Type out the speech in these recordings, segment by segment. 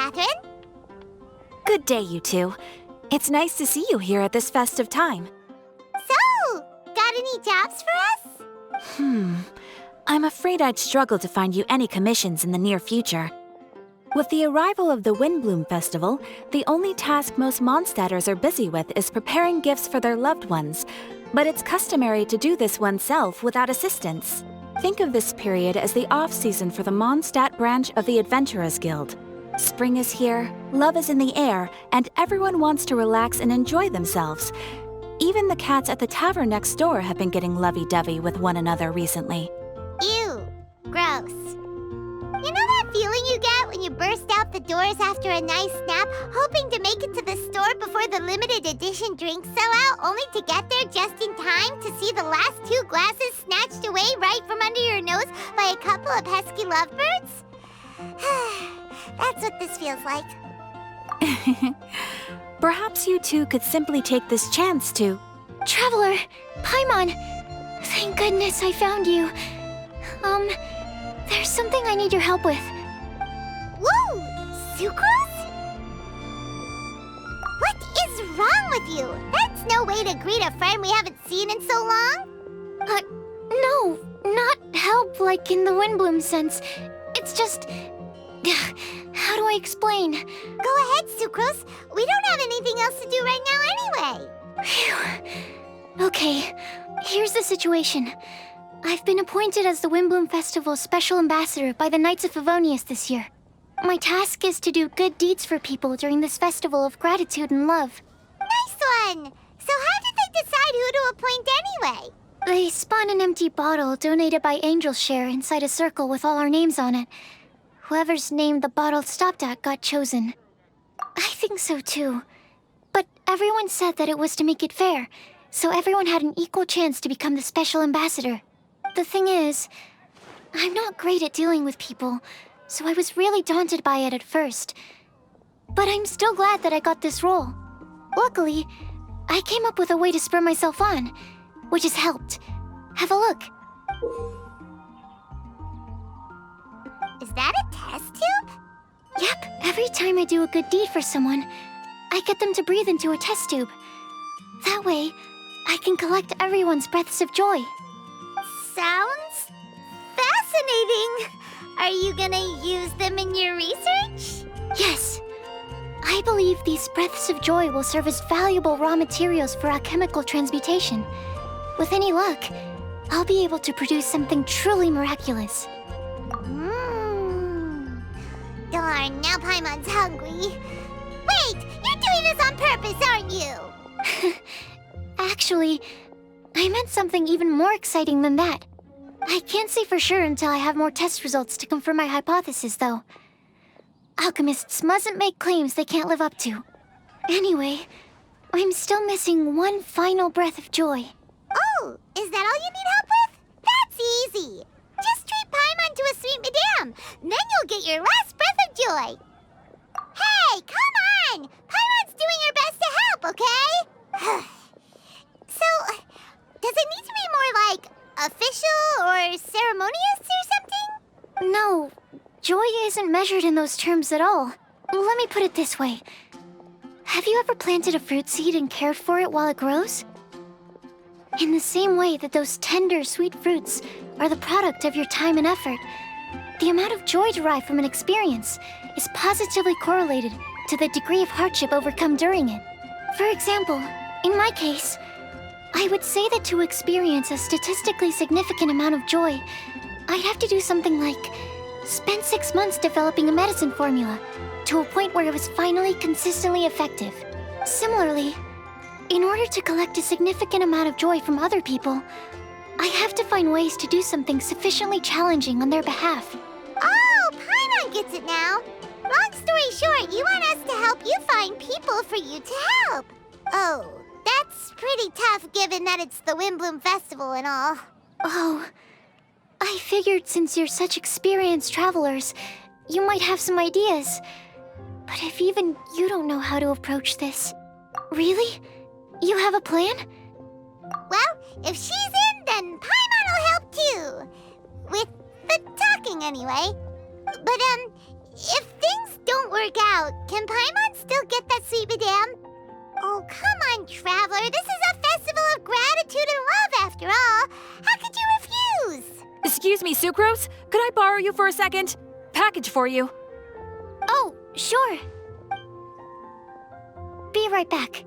Catherine. Good day, you two. It's nice to see you here at this festive time. So, got any jobs for us? I'm afraid I'd struggle to find you any commissions in the near future. With the arrival of the Windbloom Festival, the only task most Mondstadters are busy with is preparing gifts for their loved ones, but it's customary to do this oneself without assistance. Think of this period as the off-season for the Mondstadt branch of the Adventurers Guild. Spring is here, love is in the air, and everyone wants to relax and enjoy themselves. Even the cats at the tavern next door have been getting lovey-dovey with one another recently. Ew, gross. You know that feeling you get when you burst out the doors after a nice nap, hoping to make it to the store before the limited edition drinks sell out, only to get there just in time to see the last 2 glasses snatched away right from under your nose by a couple of pesky lovebirds? That's what this feels like. Perhaps you two could simply take this chance to... Traveler! Paimon! Thank goodness I found you. There's something I need your help with. Whoa! Sucrose? What is wrong with you? That's no way to greet a friend we haven't seen in so long. No, not help like in the Windbloom sense. It's just... How do I explain? Go ahead, Sucrose. We don't have anything else to do right now anyway. Phew. Okay, here's the situation. I've been appointed as the Windbloom Festival's special ambassador by the Knights of Favonius this year. My task is to do good deeds for people during this festival of gratitude and love. Nice one! So how did they decide who to appoint anyway? They spun an empty bottle donated by Angel's Share inside a circle with all our names on it. Whoever's name the bottle stopped at got chosen. I think so too. But everyone said that it was to make it fair, so everyone had an equal chance to become the special ambassador. The thing is, I'm not great at dealing with people, so I was really daunted by it at first. But I'm still glad that I got this role. Luckily, I came up with a way to spur myself on, which has helped. Have a look. Is that a test tube? Yep, every time I do a good deed for someone, I get them to breathe into a test tube. That way, I can collect everyone's breaths of joy. Sounds fascinating. Are you gonna use them in your research? Yes. I believe these breaths of joy will serve as valuable raw materials for alchemical transmutation. With any luck, I'll be able to produce something truly miraculous. Darn, now Paimon's hungry. Wait, you're doing this on purpose, aren't you? Actually, I meant something even more exciting than that. I can't say for sure until I have more test results to confirm my hypothesis, though. Alchemists mustn't make claims they can't live up to. Anyway, I'm still missing one final breath of joy. Oh, is that all you need help with? That's easy. Just treat Paimon to a sweet madame. Then you'll get your last breath of joy. Hey, come on! Paimon's doing her best to help, okay? So, does it need to be more like official or ceremonious or something? No, joy isn't measured in those terms at all. Let me put it this way. Have you ever planted a fruit seed and cared for it while it grows? In the same way that those tender, sweet fruits are the product of your time and effort, the amount of joy derived from an experience is positively correlated to the degree of hardship overcome during it. For example, in my case, I would say that to experience a statistically significant amount of joy, I'd have to do something like spend 6 months developing a medicine formula to a point where it was finally consistently effective. Similarly, in order to collect a significant amount of joy from other people, I have to find ways to do something sufficiently challenging on their behalf. Oh, Paimon gets it now. Long story short, you want us to help you find people for you to help. Oh, that's pretty tough given that it's the Windbloom Festival and all. Oh, I figured since you're such experienced travelers, you might have some ideas. But if even you don't know how to approach this... Really? You have a plan? Well, if she's in, then Paimon will help too. With the talking, anyway. But, if things don't work out, can Paimon still get that sweet madame? Oh, come on, Traveler. This is a festival of gratitude and love, after all. How could you refuse? Excuse me, Sucrose? Could I borrow you for a second? Package for you. Oh, sure. Be right back.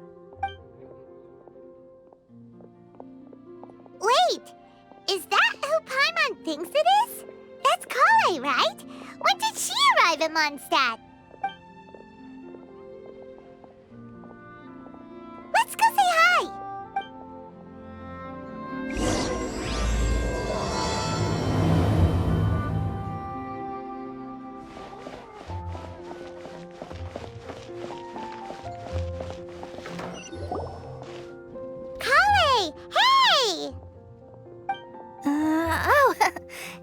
Wait, is that who Paimon thinks it is? That's Kale, right? When did she arrive at Mondstadt? Let's go say hi! Kale! Hey!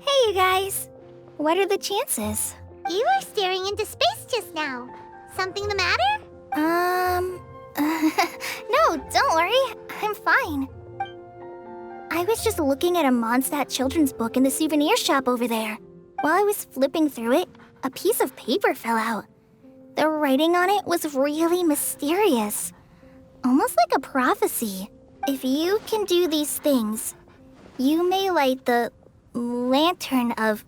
Hey you guys. What are the chances? You were staring into space just now. Something the matter? No, don't worry. I'm fine. I was just looking at a Mondstadt children's book in the souvenir shop over there. While I was flipping through it, a piece of paper fell out. The writing on it was really mysterious. Almost like a prophecy. If you can do these things, you may light the lantern of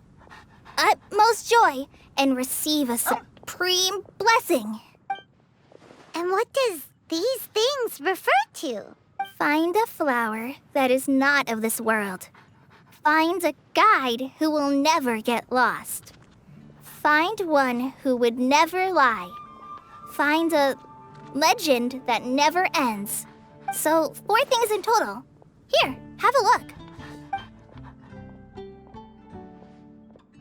utmost joy and receive a supreme blessing. And what does these things refer to? Find a flower that is not of this world. Find a guide who will never get lost. Find one who would never lie. Find a legend that never ends. So, 4 things in total. Here, have a look.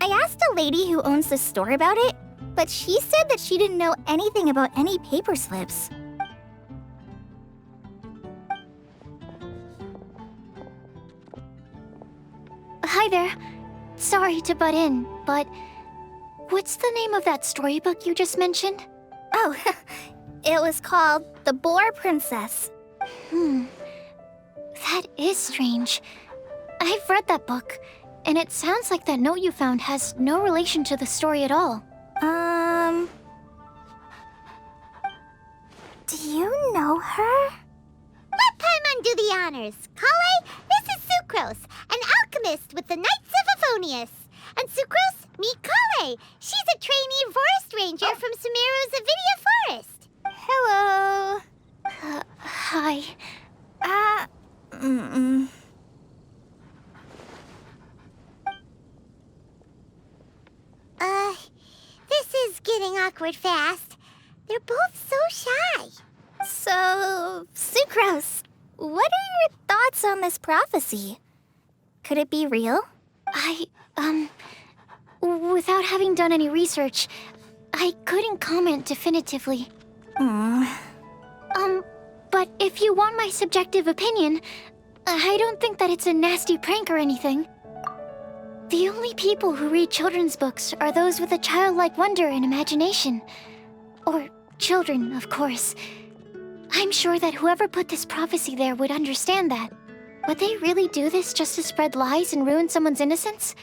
I asked a lady who owns the store about it, but she said that she didn't know anything about any paper slips. Hi there. Sorry to butt in, but what's the name of that storybook you just mentioned? Oh, it was called The Boar Princess. That is strange. I've read that book, and it sounds like that note you found has no relation to the story at all. Do you know her? Let Paimon do the honors. Kale, this is Sucrose, an alchemist with the Knights of Favonius. And Sucrose, meet Kale. She's a trainee forest ranger from Sumeru's Avidia Forest. Hello. Hi. This is getting awkward fast. They're both so shy. So, Sucrose, what are your thoughts on this prophecy? Could it be real? Without having done any research, I couldn't comment definitively. But if you want my subjective opinion, I don't think that it's a nasty prank or anything. The only people who read children's books are those with a childlike wonder and imagination. Or children, of course. I'm sure that whoever put this prophecy there would understand that. Would they really do this just to spread lies and ruin someone's innocence?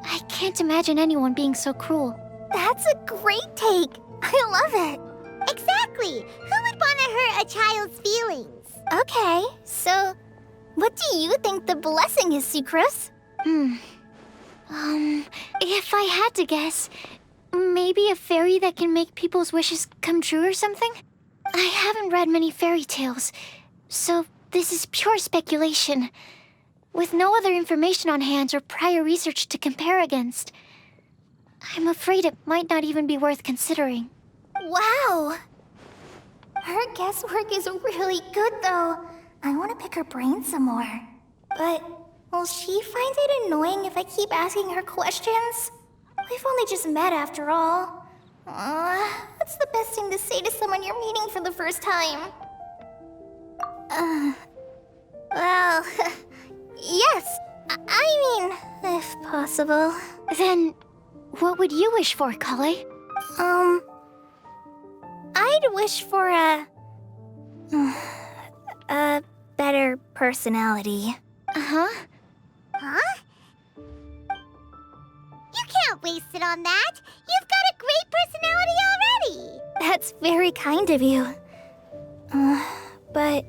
I can't imagine anyone being so cruel. That's a great take. I love it. Exactly. Who would want to hurt a child's feelings? Okay, so what do you think the blessing is, Sucrose? If I had to guess, maybe a fairy that can make people's wishes come true or something? I haven't read many fairy tales, so this is pure speculation, with no other information on hand or prior research to compare against. I'm afraid it might not even be worth considering. Wow! Her guesswork is really good, though. I want to pick her brain some more. But will she find it annoying if I keep asking her questions? We've only just met after all. What's the best thing to say to someone you're meeting for the first time? Well, yes. I mean, if possible. Then, what would you wish for, Kale? I'd wish for a better personality. Huh? You can't waste it on that. You've got a personality already. That's very kind of you. But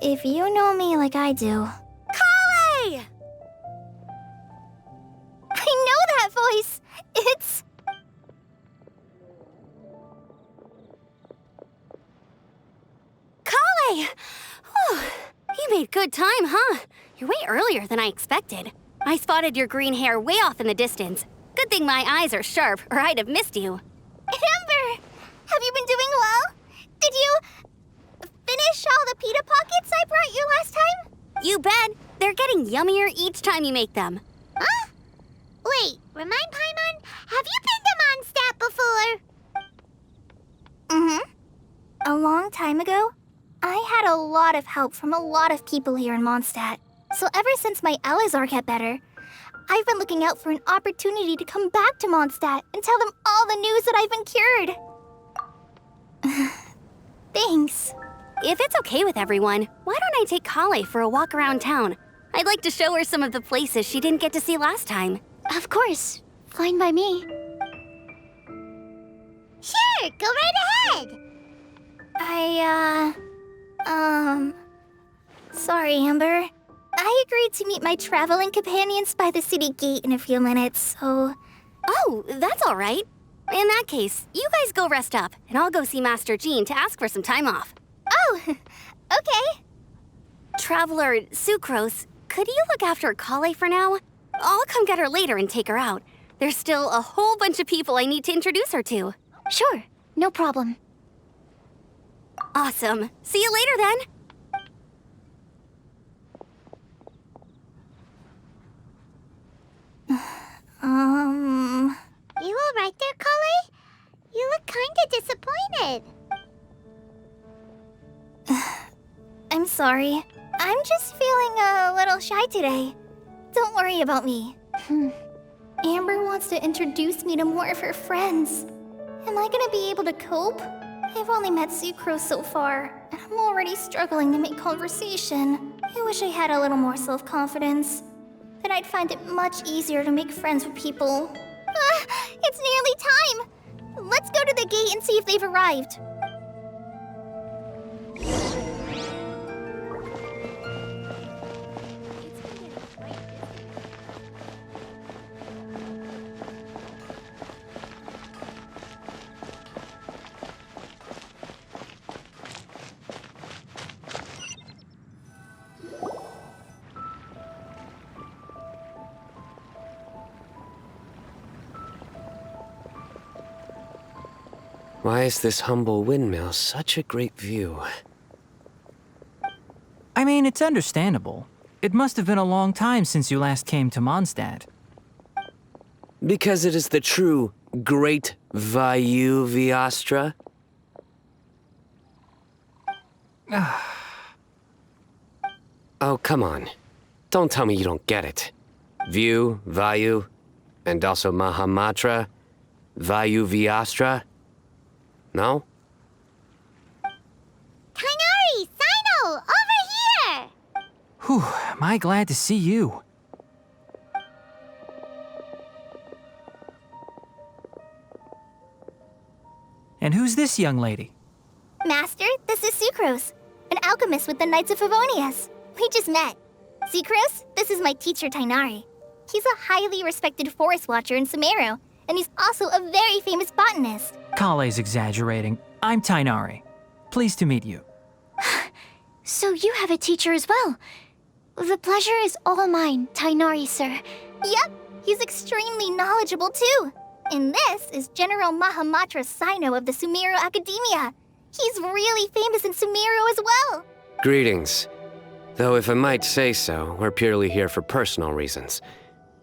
if you know me like I do... Kale! I know that voice! It's... Kale! Whew. You made good time, huh? You're way earlier than I expected. I spotted your green hair way off in the distance. Good thing my eyes are sharp, or I'd have missed you. Amber! Have you been doing well? Did you... finish all the pita pockets I brought you last time? You bet. They're getting yummier each time you make them. Huh? Wait, remind Paimon, have you been to Mondstadt before? Mm-hmm. A long time ago, I had a lot of help from a lot of people here in Mondstadt. So ever since my Elazar got better, I've been looking out for an opportunity to come back to Mondstadt and tell them all the news that I've been cured. Thanks. If it's okay with everyone, why don't I take Kale for a walk around town? I'd like to show her some of the places she didn't get to see last time. Of course. Fine by me. Sure, go right ahead. Sorry, Amber. I agreed to meet my traveling companions by the city gate in a few minutes, so... Oh, that's all right. In that case, you guys go rest up, and I'll go see Master Jean to ask for some time off. Oh, okay. Traveler Sucrose, could you look after Kale for now? I'll come get her later and take her out. There's still a whole bunch of people I need to introduce her to. Sure, no problem. Awesome. See you later then. You all right there, Kale? You look kinda disappointed. I'm sorry. I'm just feeling a little shy today. Don't worry about me. Amber wants to introduce me to more of her friends. Am I gonna be able to cope? I've only met Sucrose so far, and I'm already struggling to make conversation. I wish I had a little more self-confidence. Then I'd find it much easier to make friends with people. It's nearly time! Let's go to the gate and see if they've arrived. Why is this humble windmill such a great view? I mean, it's understandable. It must have been a long time since you last came to Mondstadt. Because it is the true Great Viastra? Oh, come on. Don't tell me you don't get it. View, Vayu, and also Mahamatra, Viastra. No? Kainari! Sino! Over here! Whew, am I glad to see you. And who's this young lady? Master, this is Sucrose, an alchemist with the Knights of Favonius. We just met. Sucrose, this is my teacher Tainari. He's a highly respected forest watcher in Sumeru, and he's also a very famous botanist. Kale's exaggerating. I'm Tainari. Pleased to meet you. So you have a teacher as well. The pleasure is all mine, Tainari, sir. Yep, he's extremely knowledgeable too. And this is General Mahamatra Sino of the Sumeru Academia. He's really famous in Sumeru as well. Greetings. Though if I might say so, we're purely here for personal reasons.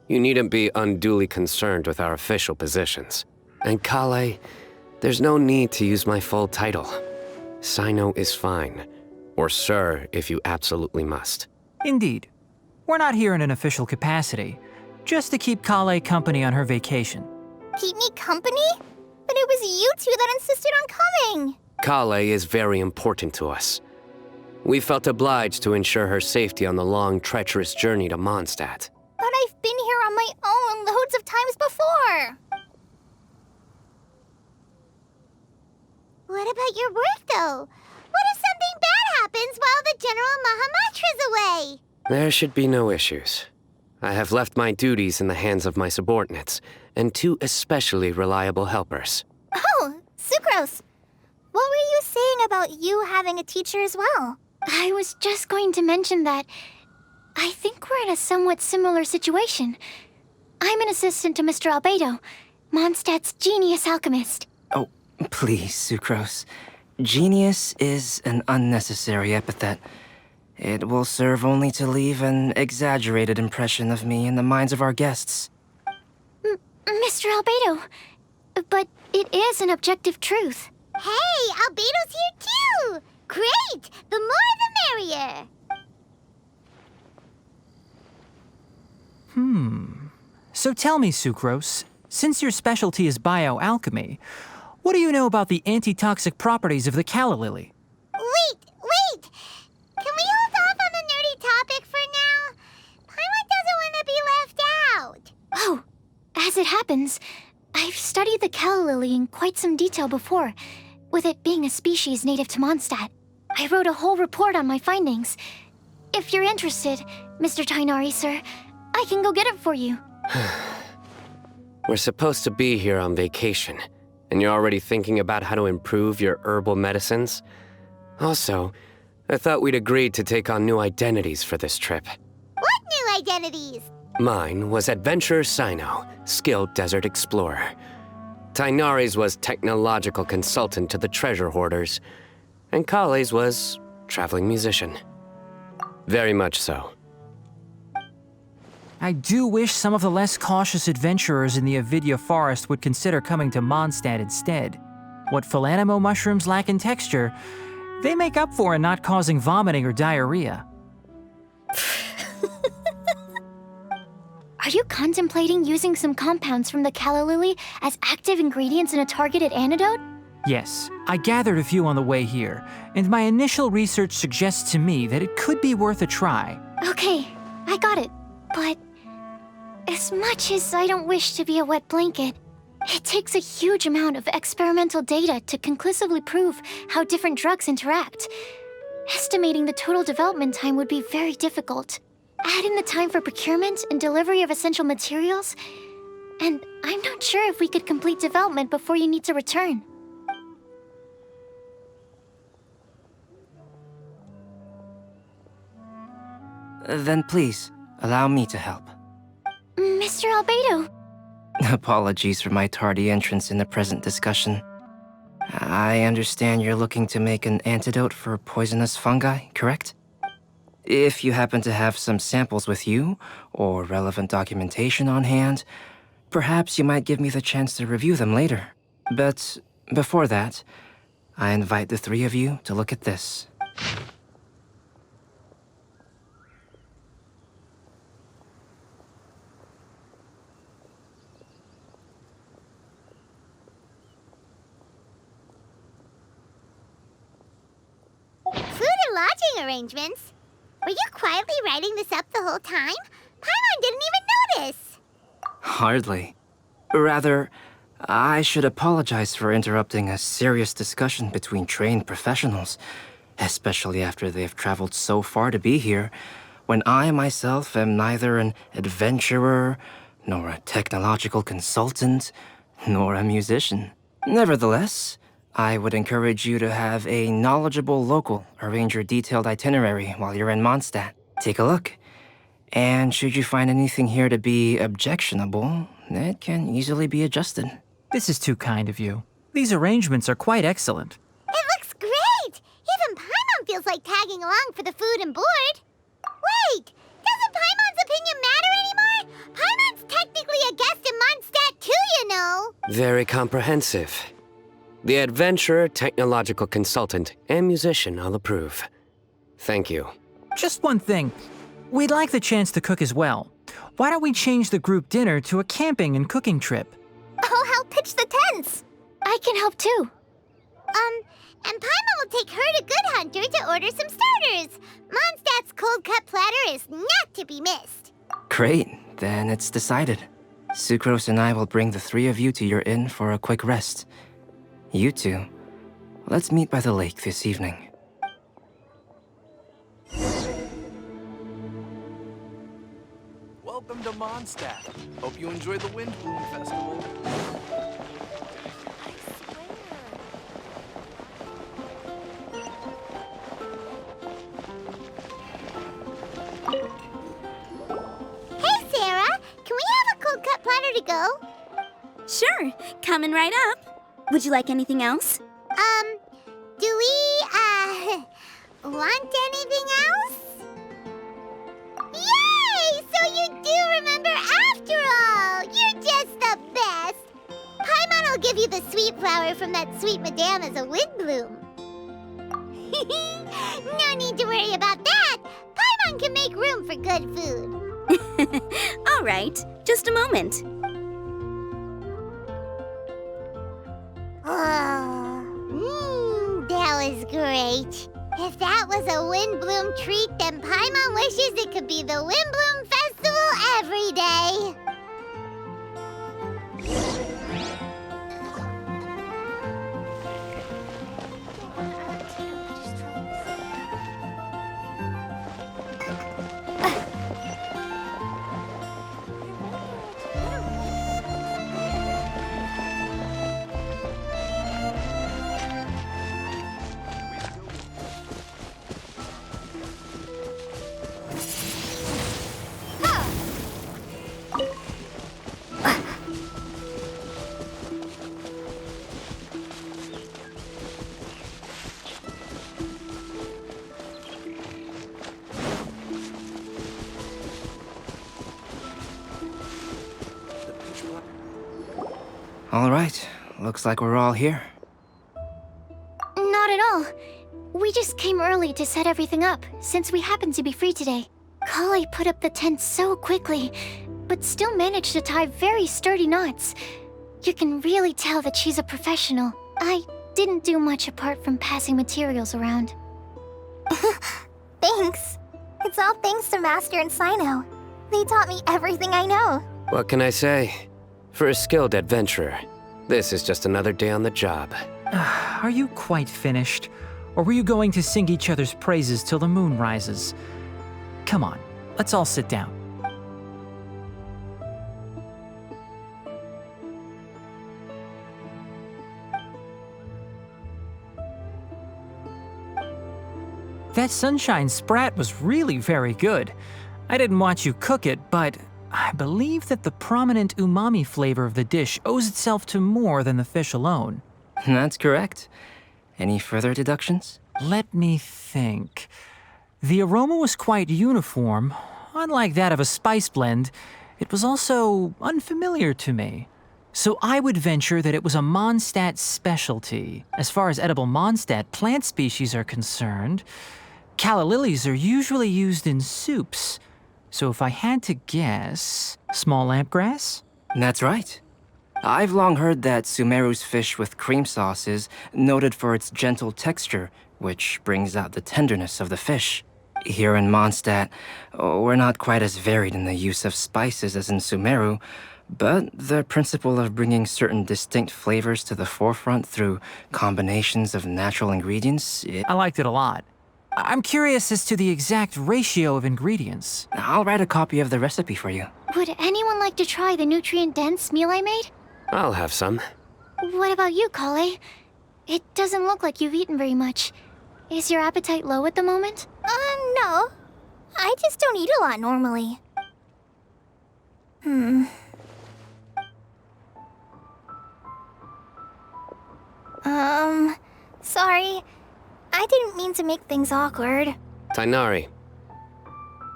You needn't be unduly concerned with our official positions. And Kale, there's no need to use my full title. Sino is fine. Or sir, if you absolutely must. Indeed. We're not here in an official capacity, just to keep Kale company on her vacation. Keep me company? But it was you two that insisted on coming. Kale is very important to us. We felt obliged to ensure her safety on the long, treacherous journey to Mondstadt. But I've been here on my own loads of times before. What about your work, though? What if something bad happens while the General Mahamatra's away? There should be no issues. I have left my duties in the hands of my subordinates, and 2 especially reliable helpers. Oh, Sucrose. What were you saying about you having a teacher as well? I was just going to mention that I think we're in a somewhat similar situation. I'm an assistant to Mr. Albedo, Mondstadt's genius alchemist. Oh, please, Sucrose. Genius is an unnecessary epithet. It will serve only to leave an exaggerated impression of me in the minds of our guests. Mr. Albedo, but it is an objective truth. Hey, Albedo's here too! Great! The more the merrier! So tell me, Sucrose, since your specialty is bioalchemy, what do you know about the antitoxic properties of the calla lily? Wait! Can we hold off on the nerdy topic for now? Paimon doesn't want to be left out. Oh, as it happens, I've studied the calla lily in quite some detail before, with it being a species native to Mondstadt. I wrote a whole report on my findings. If you're interested, Mr. Tainari, sir, I can go get it for you. We're supposed to be here on vacation, and you're already thinking about how to improve your herbal medicines? Also, I thought we'd agreed to take on new identities for this trip. What new identities? Mine was Adventurer Sino, skilled desert explorer. Tainari's was technological consultant to the treasure hoarders, and Kale's was traveling musician. Very much so. I do wish some of the less cautious adventurers in the Avidya forest would consider coming to Mondstadt instead. What Philanimo mushrooms lack in texture, they make up for in not causing vomiting or diarrhea. Are you contemplating using some compounds from the calla lily as active ingredients in a targeted antidote? Yes, I gathered a few on the way here, and my initial research suggests to me that it could be worth a try. Okay, I got it. But as much as I don't wish to be a wet blanket, it takes a huge amount of experimental data to conclusively prove how different drugs interact. Estimating the total development time would be very difficult. Add in the time for procurement and delivery of essential materials, and I'm not sure if we could complete development before you need to return. Then please, allow me to help. Mr. Albedo! Apologies for my tardy entrance in the present discussion. I understand you're looking to make an antidote for poisonous fungi, correct? If you happen to have some samples with you, or relevant documentation on hand, perhaps you might give me the chance to review them later. But before that, I invite the 3 of you to look at this. Food and lodging arrangements? Were you quietly writing this up the whole time? Paimon didn't even notice! Hardly. Rather, I should apologize for interrupting a serious discussion between trained professionals, especially after they have traveled so far to be here, when I myself am neither an adventurer, nor a technological consultant, nor a musician. Nevertheless, I would encourage you to have a knowledgeable local arrange your detailed itinerary while you're in Mondstadt. Take a look. And should you find anything here to be objectionable, it can easily be adjusted. This is too kind of you. These arrangements are quite excellent. It looks great! Even Paimon feels like tagging along for the food and board. Wait! Doesn't Paimon's opinion matter anymore? Paimon's technically a guest in Mondstadt too, you know! Very comprehensive. The adventurer, technological consultant, and musician I'll approve. Thank you. Just one thing. We'd like the chance to cook as well. Why don't we change the group dinner to a camping and cooking trip? I'll help pitch the tents! I can help too. And Paimon will take her to Good Hunter to order some starters. Mondstadt's cold-cut platter is not to be missed. Great, then it's decided. Sucrose and I will bring the 3 of you to your inn for a quick rest. You two, Let's meet by the lake this evening. Welcome to Mondstadt. Hope you enjoy the Windbloom Festival. Hey, Sarah! Can we have a cold cut platter to go? Sure, coming right up. Would you like anything else? Do we, want anything else? Yay! So you do remember after all! You're just the best! Paimon will give you the sweet flower from that sweet madame as a windbloom. No need to worry about that! Paimon can make room for good food. All right, just a moment. That was great. If that was a windbloom treat, then Paimon wishes it could be the Windbloom Festival every day. All right, looks like we're all here. Not at all. We just came early to set everything up, since we happen to be free today. Kale put up the tent so quickly, but still managed to tie very sturdy knots. You can really tell that she's a professional. I didn't do much apart from passing materials around. Thanks. It's all thanks to Master and Sino. They taught me everything I know. What can I say? For a skilled adventurer, this is just another day on the job. Are you quite finished? Or were you going to sing each other's praises till the moon rises? Come on, let's all sit down. That sunshine sprat was really very good. I didn't watch you cook it, but I believe that the prominent umami flavor of the dish owes itself to more than the fish alone. That's correct. Any further deductions? Let me think. The aroma was quite uniform. Unlike that of a spice blend, it was also unfamiliar to me. So I would venture that it was a Mondstadt specialty. As far as edible Mondstadt plant species are concerned, calla lilies are usually used in soups. So if I had to guess, small lampgrass? That's right. I've long heard that Sumeru's fish with cream sauce is noted for its gentle texture, which brings out the tenderness of the fish. Here in Mondstadt, we're not quite as varied in the use of spices as in Sumeru, but the principle of bringing certain distinct flavors to the forefront through combinations of natural ingredients, I liked it a lot. I'm curious as to the exact ratio of ingredients. I'll write a copy of the recipe for you. Would anyone like to try the nutrient-dense meal I made? I'll have some. What about you, Kale? It doesn't look like you've eaten very much. Is your appetite low at the moment? No. I just don't eat a lot normally. Sorry. I didn't mean to make things awkward. Tainari.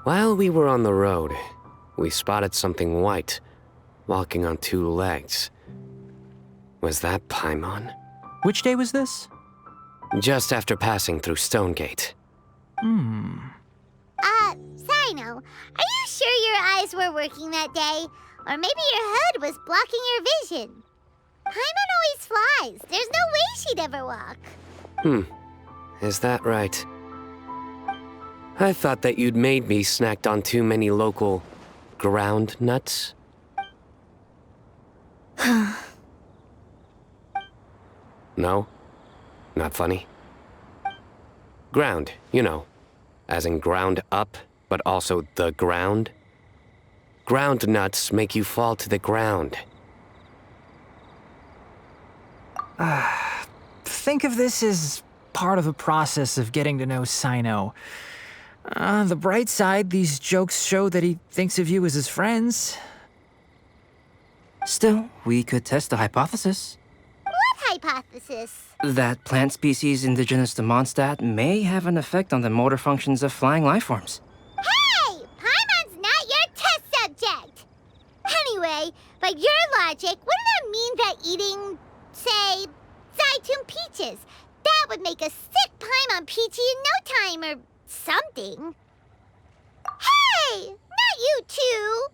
While we were on the road, we spotted something white, walking on two legs. Was that Paimon? Which day was this? Just after passing through Stonegate. Sino, are you sure your eyes were working that day? Or maybe your hood was blocking your vision? Paimon always flies. There's no way she'd ever walk. Is that right? I thought that you'd made me snacked on too many local ground nuts. No? Not funny? Ground, you know, as in ground up, but also the ground. Ground nuts make you fall to the ground. Think of this as part of the process of getting to know Sino. On the bright side, these jokes show that he thinks of you as his friends. Still, we could test the hypothesis. What hypothesis? That plant species indigenous to Mondstadt may have an effect on the motor functions of flying lifeforms. Hey! Paimon's not your test subject! Anyway, by your logic, wouldn't that mean that eating, say, Zaitun peaches, that would make a sick Paimon peachy in no time or something? Hey! Not you two!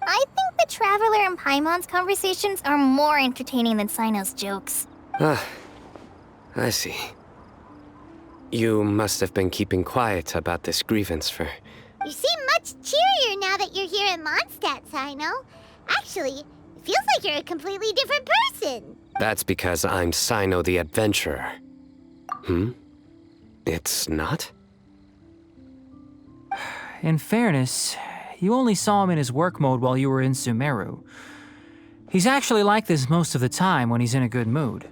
I think the Traveler and Paimon's conversations are more entertaining than Sino's jokes. I see. You must have been keeping quiet about this grievance for... You seem much cheerier now that you're here in Mondstadt, Sino. Actually, it feels like you're a completely different person. That's because I'm Sino the Adventurer. It's not? In fairness, you only saw him in his work mode while you were in Sumeru. He's actually like this most of the time when he's in a good mood.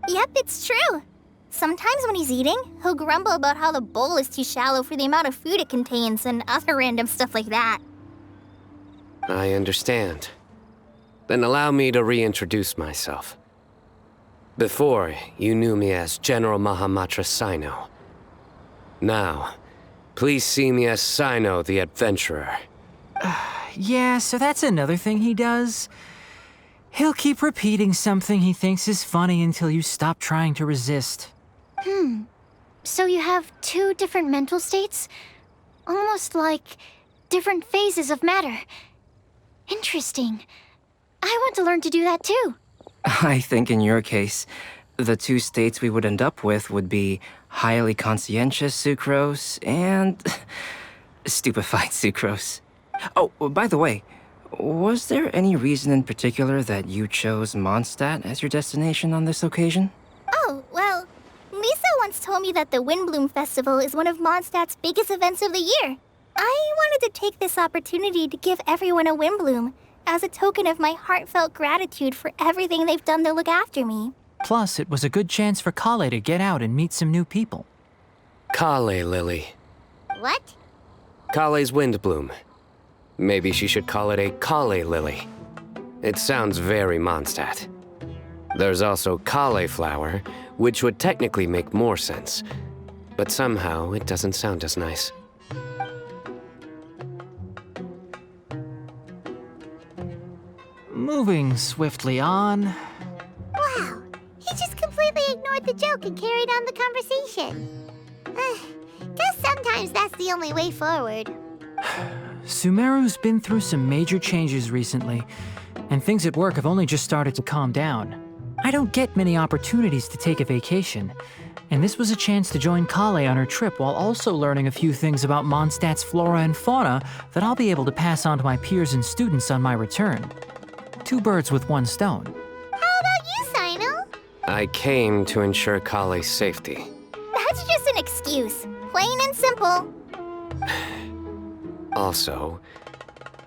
Yep, it's true. Sometimes when he's eating, he'll grumble about how the bowl is too shallow for the amount of food it contains and other random stuff like that. I understand. Then allow me to reintroduce myself. Before, you knew me as General Mahamatra Sino. Now, please see me as Sino the Adventurer. Yeah, so that's another thing he does. He'll keep repeating something he thinks is funny until you stop trying to resist. So you have two different mental states? Almost like different phases of matter. Interesting. I want to learn to do that too. I think in your case, the two states we would end up with would be highly conscientious sucrose and stupefied sucrose. Oh, by the way, was there any reason in particular that you chose Mondstadt as your destination on this occasion? Oh, well, Lisa once told me that the Windbloom Festival is one of Mondstadt's biggest events of the year. I wanted to take this opportunity to give everyone a Windbloom as a token of my heartfelt gratitude for everything they've done to look after me. Plus, it was a good chance for Kale to get out and meet some new people. Kale Lily. What? Kale's Windbloom. Maybe she should call it a Kale Lily. It sounds very Mondstadt. There's also Kale Flower, which would technically make more sense. But somehow, it doesn't sound as nice. Moving swiftly on. Wow, he just completely ignored the joke and carried on the conversation. Guess sometimes that's the only way forward. Sumeru's been through some major changes recently, and things at work have only just started to calm down. I don't get many opportunities to take a vacation, and this was a chance to join Kale on her trip while also learning a few things about Mondstadt's flora and fauna that I'll be able to pass on to my peers and students on my return. Two birds with one stone. How about you, Sino? I came to ensure Kale's safety. That's just an excuse. Plain and simple. Also,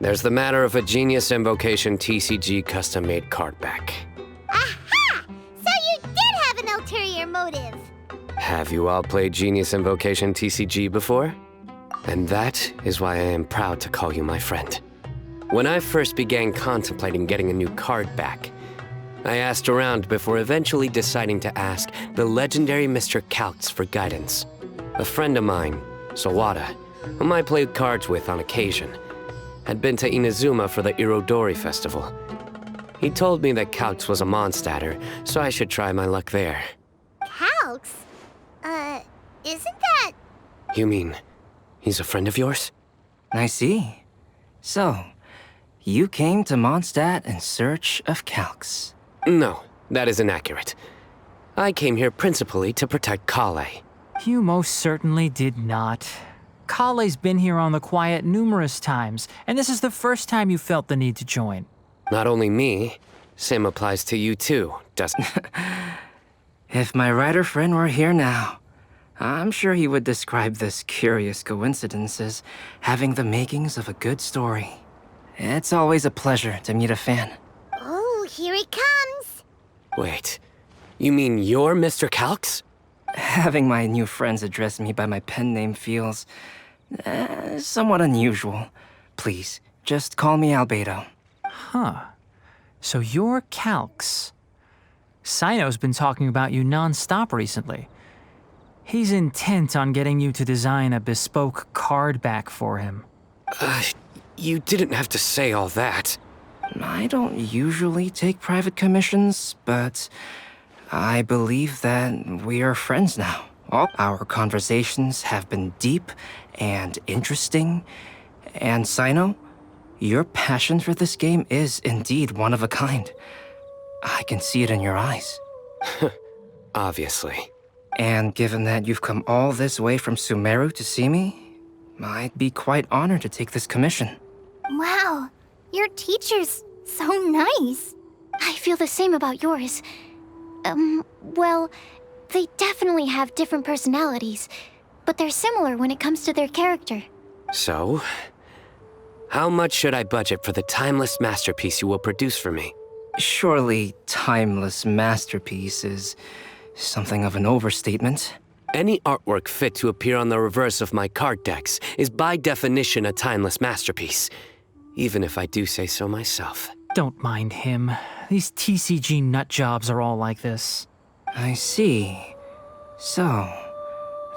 there's the matter of a Genius Invocation TCG custom-made card back. Aha! So you did have an ulterior motive. Have you all played Genius Invocation TCG before? And that is why I am proud to call you my friend. When I first began contemplating getting a new card back, I asked around before eventually deciding to ask the legendary Mr. Kaltz for guidance. A friend of mine, Sawada, whom I played cards with on occasion, had been to Inazuma for the Irodori festival. He told me that Kaltz was a Mondstadter, so I should try my luck there. Kaltz? Isn't that... You mean, he's a friend of yours? I see. So, you came to Mondstadt in search of Kaltz. No, that is inaccurate. I came here principally to protect Kale. You most certainly did not. Kale's been here on the quiet numerous times, and this is the first time you felt the need to join. Not only me, Same applies to you too, doesn't it? If my writer friend were here now, I'm sure he would describe this curious coincidence as having the makings of a good story. It's always a pleasure to meet a fan. Oh, here it comes. Wait, you mean you're Mr. Calx? Having my new friends address me by my pen name feels somewhat unusual. Please, just call me Albedo. Huh. So you're Calx. Sino's been talking about you non-stop recently. He's intent on getting you to design a bespoke card back for him. You didn't have to say all that. I don't usually take private commissions, but I believe that we are friends now. All our conversations have been deep and interesting. And Sino, your passion for this game is indeed one of a kind. I can see it in your eyes. Obviously. And given that you've come all this way from Sumeru to see me, I'd be quite honored to take this commission. Wow, your teacher's so nice. I feel the same about yours. Well, they definitely have different personalities, but they're similar when it comes to their character. So, how much should I budget for the timeless masterpiece you will produce for me? Surely, timeless masterpiece is something of an overstatement. Any artwork fit to appear on the reverse of my card decks is by definition a timeless masterpiece, even if I do say so myself. Don't mind him. These TCG nutjobs are all like this. I see. So,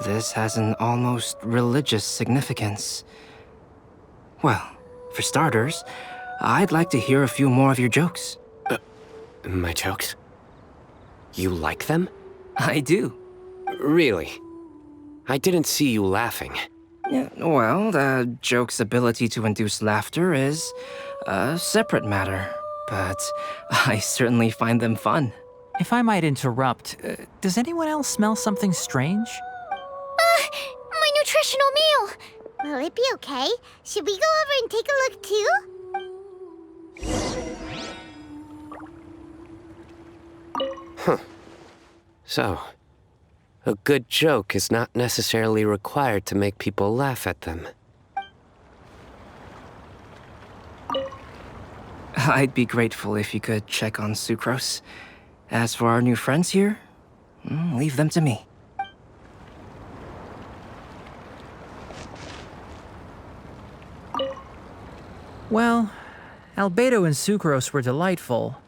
this has an almost religious significance. Well, for starters, I'd like to hear a few more of your jokes. My jokes? You like them? I do. Really? I didn't see you laughing. Yeah, well, the joke's ability to induce laughter is a separate matter, but I certainly find them fun. If I might interrupt, does anyone else smell something strange? My nutritional meal! Will it be okay? Should we go over and take a look too? So, a good joke is not necessarily required to make people laugh at them. I'd be grateful if you could check on Sucrose. As for our new friends here, leave them to me. Well, Albedo and Sucrose were delightful,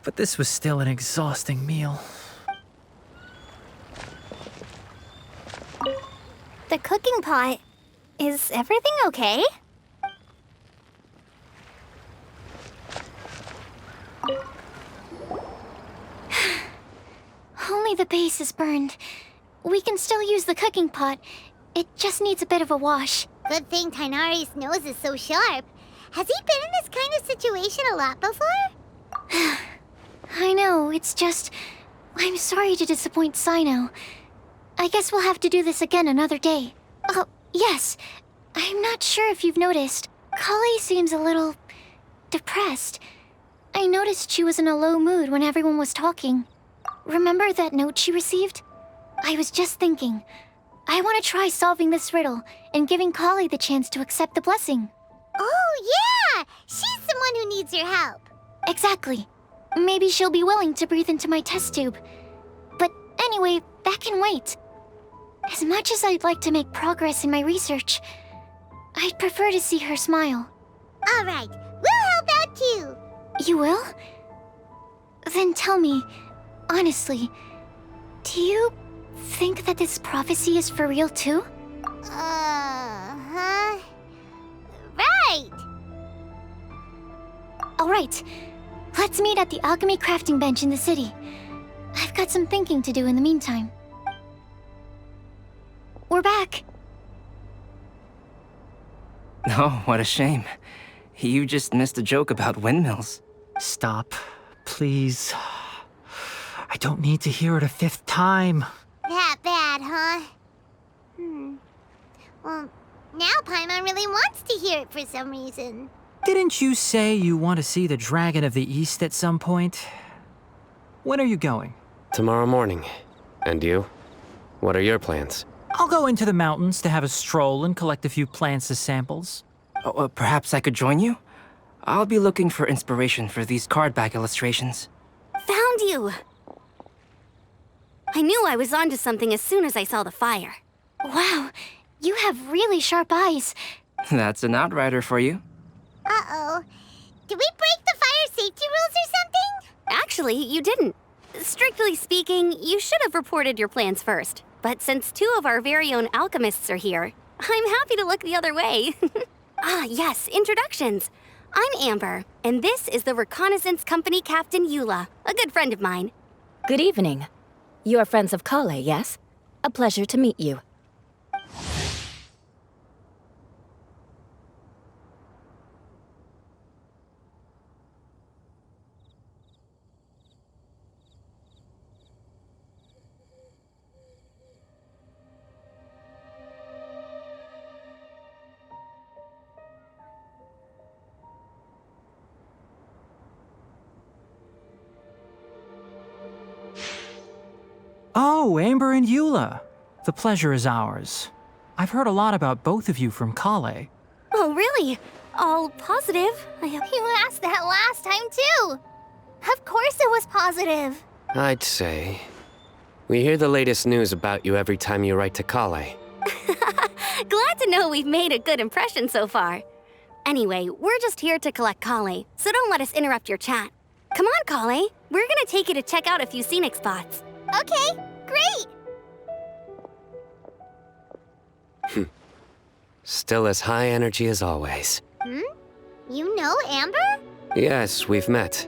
but this was still an exhausting meal. The cooking pot. Is everything okay? Only the base is burned. We can still use the cooking pot. It just needs a bit of a wash. Good thing Tainari's nose is so sharp. Has he been in this kind of situation a lot before? I know, it's just... I'm sorry to disappoint Sino. I guess we'll have to do this again another day. Oh, yes. I'm not sure if you've noticed. Kali seems a little... depressed. I noticed she was in a low mood when everyone was talking. Remember that note she received? I was just thinking. I want to try solving this riddle and giving Kali the chance to accept the blessing. Oh, yeah! She's someone who needs your help. Exactly. Maybe she'll be willing to breathe into my test tube. But anyway, that can wait. As much as I'd like to make progress in my research, I'd prefer to see her smile. All right, we'll help out too. You will? Then tell me, honestly, do you think that this prophecy is for real too? Huh? Right! Alright, let's meet at the alchemy crafting bench in the city. I've got some thinking to do in the meantime. We're back. Oh, what a shame. You just missed a joke about windmills. Stop, please. I don't need to hear it a fifth time. That bad, huh? Well, now Paimon really wants to hear it for some reason. Didn't you say you want to see the Dragon of the East at some point? When are you going? Tomorrow morning. And you? What are your plans? I'll go into the mountains to have a stroll and collect a few plants as samples. Oh, perhaps I could join you? I'll be looking for inspiration for these card back illustrations. Found you! I knew I was onto something as soon as I saw the fire. Wow, you have really sharp eyes. That's an outrider for you. Uh-oh. Did we break the fire safety rules or something? Actually, you didn't. Strictly speaking, you should have reported your plans first. But since 2 of our very own alchemists are here, I'm happy to look the other way. Yes, introductions. I'm Amber, and this is the Reconnaissance Company Captain Eula, a good friend of mine. Good evening. You are friends of Kale, yes? A pleasure to meet you. Oh, Amber and Eula. The pleasure is ours. I've heard a lot about both of you from Kale. Oh, really? All positive? You asked that last time, too. Of course it was positive. I'd say. We hear the latest news about you every time you write to Kale. Glad to know we've made a good impression so far. Anyway, we're just here to collect Kale, so don't let us interrupt your chat. Come on, Kale. We're gonna take you to check out a few scenic spots. Okay, great. Still as high energy as always. You know Amber? Yes, we've met.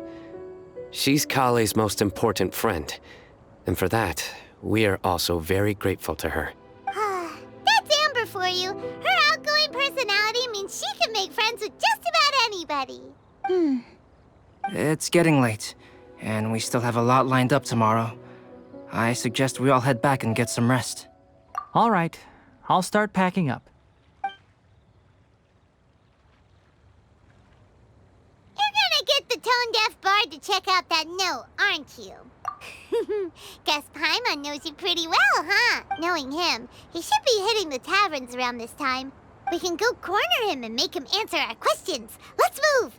She's Kale's most important friend. And for that, we are also very grateful to her. That's Amber for you. Her outgoing personality means she can make friends with just about anybody. It's getting late, and we still have a lot lined up tomorrow. I suggest we all head back and get some rest. All right, I'll start packing up. You're gonna get the tone-deaf bard to check out that note, aren't you? Guess Paimon knows you pretty well, huh? Knowing him, he should be hitting the taverns around this time. We can go corner him and make him answer our questions. Let's move!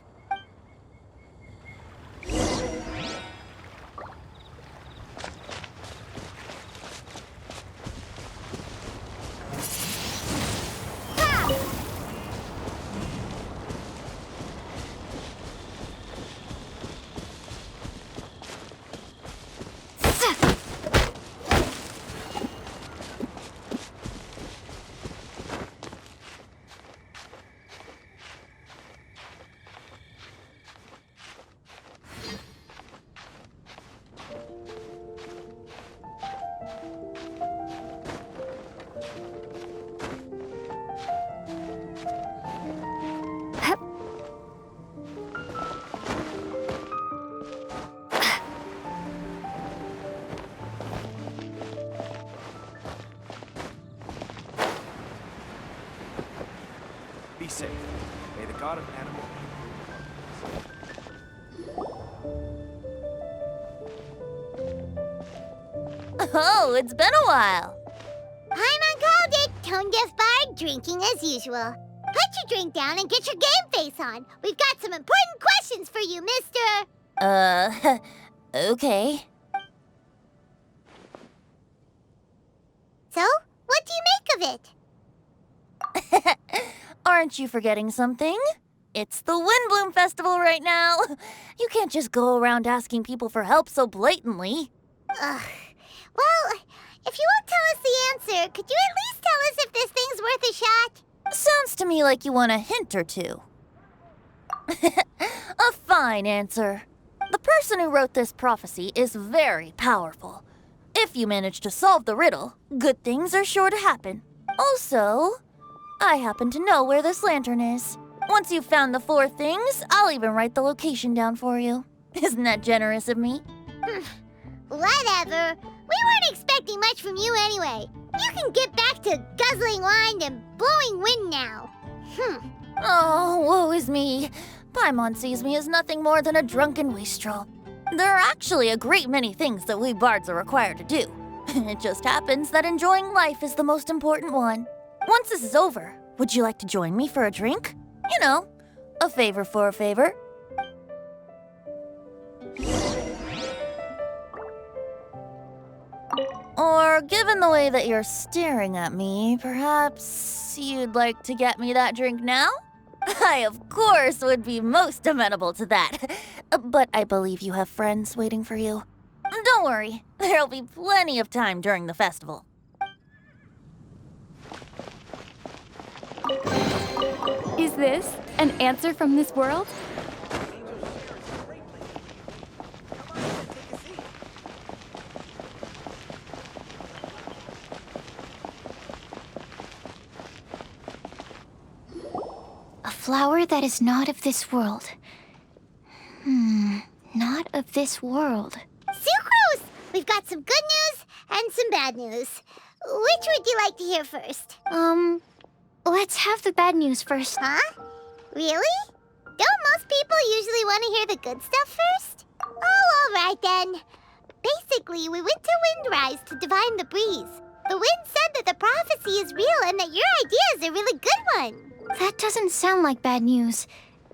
Be safe. May the god of animal... Oh, it's been a while. Paimon called it. Tone-deaf bard drinking as usual. Put your drink down and get your game face on. We've got some important questions for you, mister. Okay. So, what do you make of it? Aren't you forgetting something? It's the Windbloom Festival right now. You can't just go around asking people for help so blatantly. Ugh. Well, if you won't tell us the answer, could you at least tell us if this thing's worth a shot? Sounds to me like you want a hint or two. A fine answer. The person who wrote this prophecy is very powerful. If you manage to solve the riddle, good things are sure to happen. Also, I happen to know where this lantern is. Once you've found the 4 things, I'll even write the location down for you. Isn't that generous of me? Whatever. We weren't expecting much from you anyway. You can get back to guzzling wine and blowing wind now. Oh, woe is me. Paimon sees me as nothing more than a drunken wastrel. There are actually a great many things that we bards are required to do. It just happens that enjoying life is the most important one. Once this is over, would you like to join me for a drink? You know, a favor for a favor. Or, given the way that you're staring at me, perhaps you'd like to get me that drink now? I, of course, would be most amenable to that. But I believe you have friends waiting for you. Don't worry, there'll be plenty of time during the festival. Is this an answer from this world? A flower that is not of this world. Not of this world. Sucrose! We've got some good news and some bad news. Which would you like to hear first? Let's have the bad news first. Huh? Really? Don't most people usually want to hear the good stuff first? Oh, all right then. Basically, we went to Windrise to divine the breeze. The wind said that the prophecy is real and that your idea is a really good one. That doesn't sound like bad news.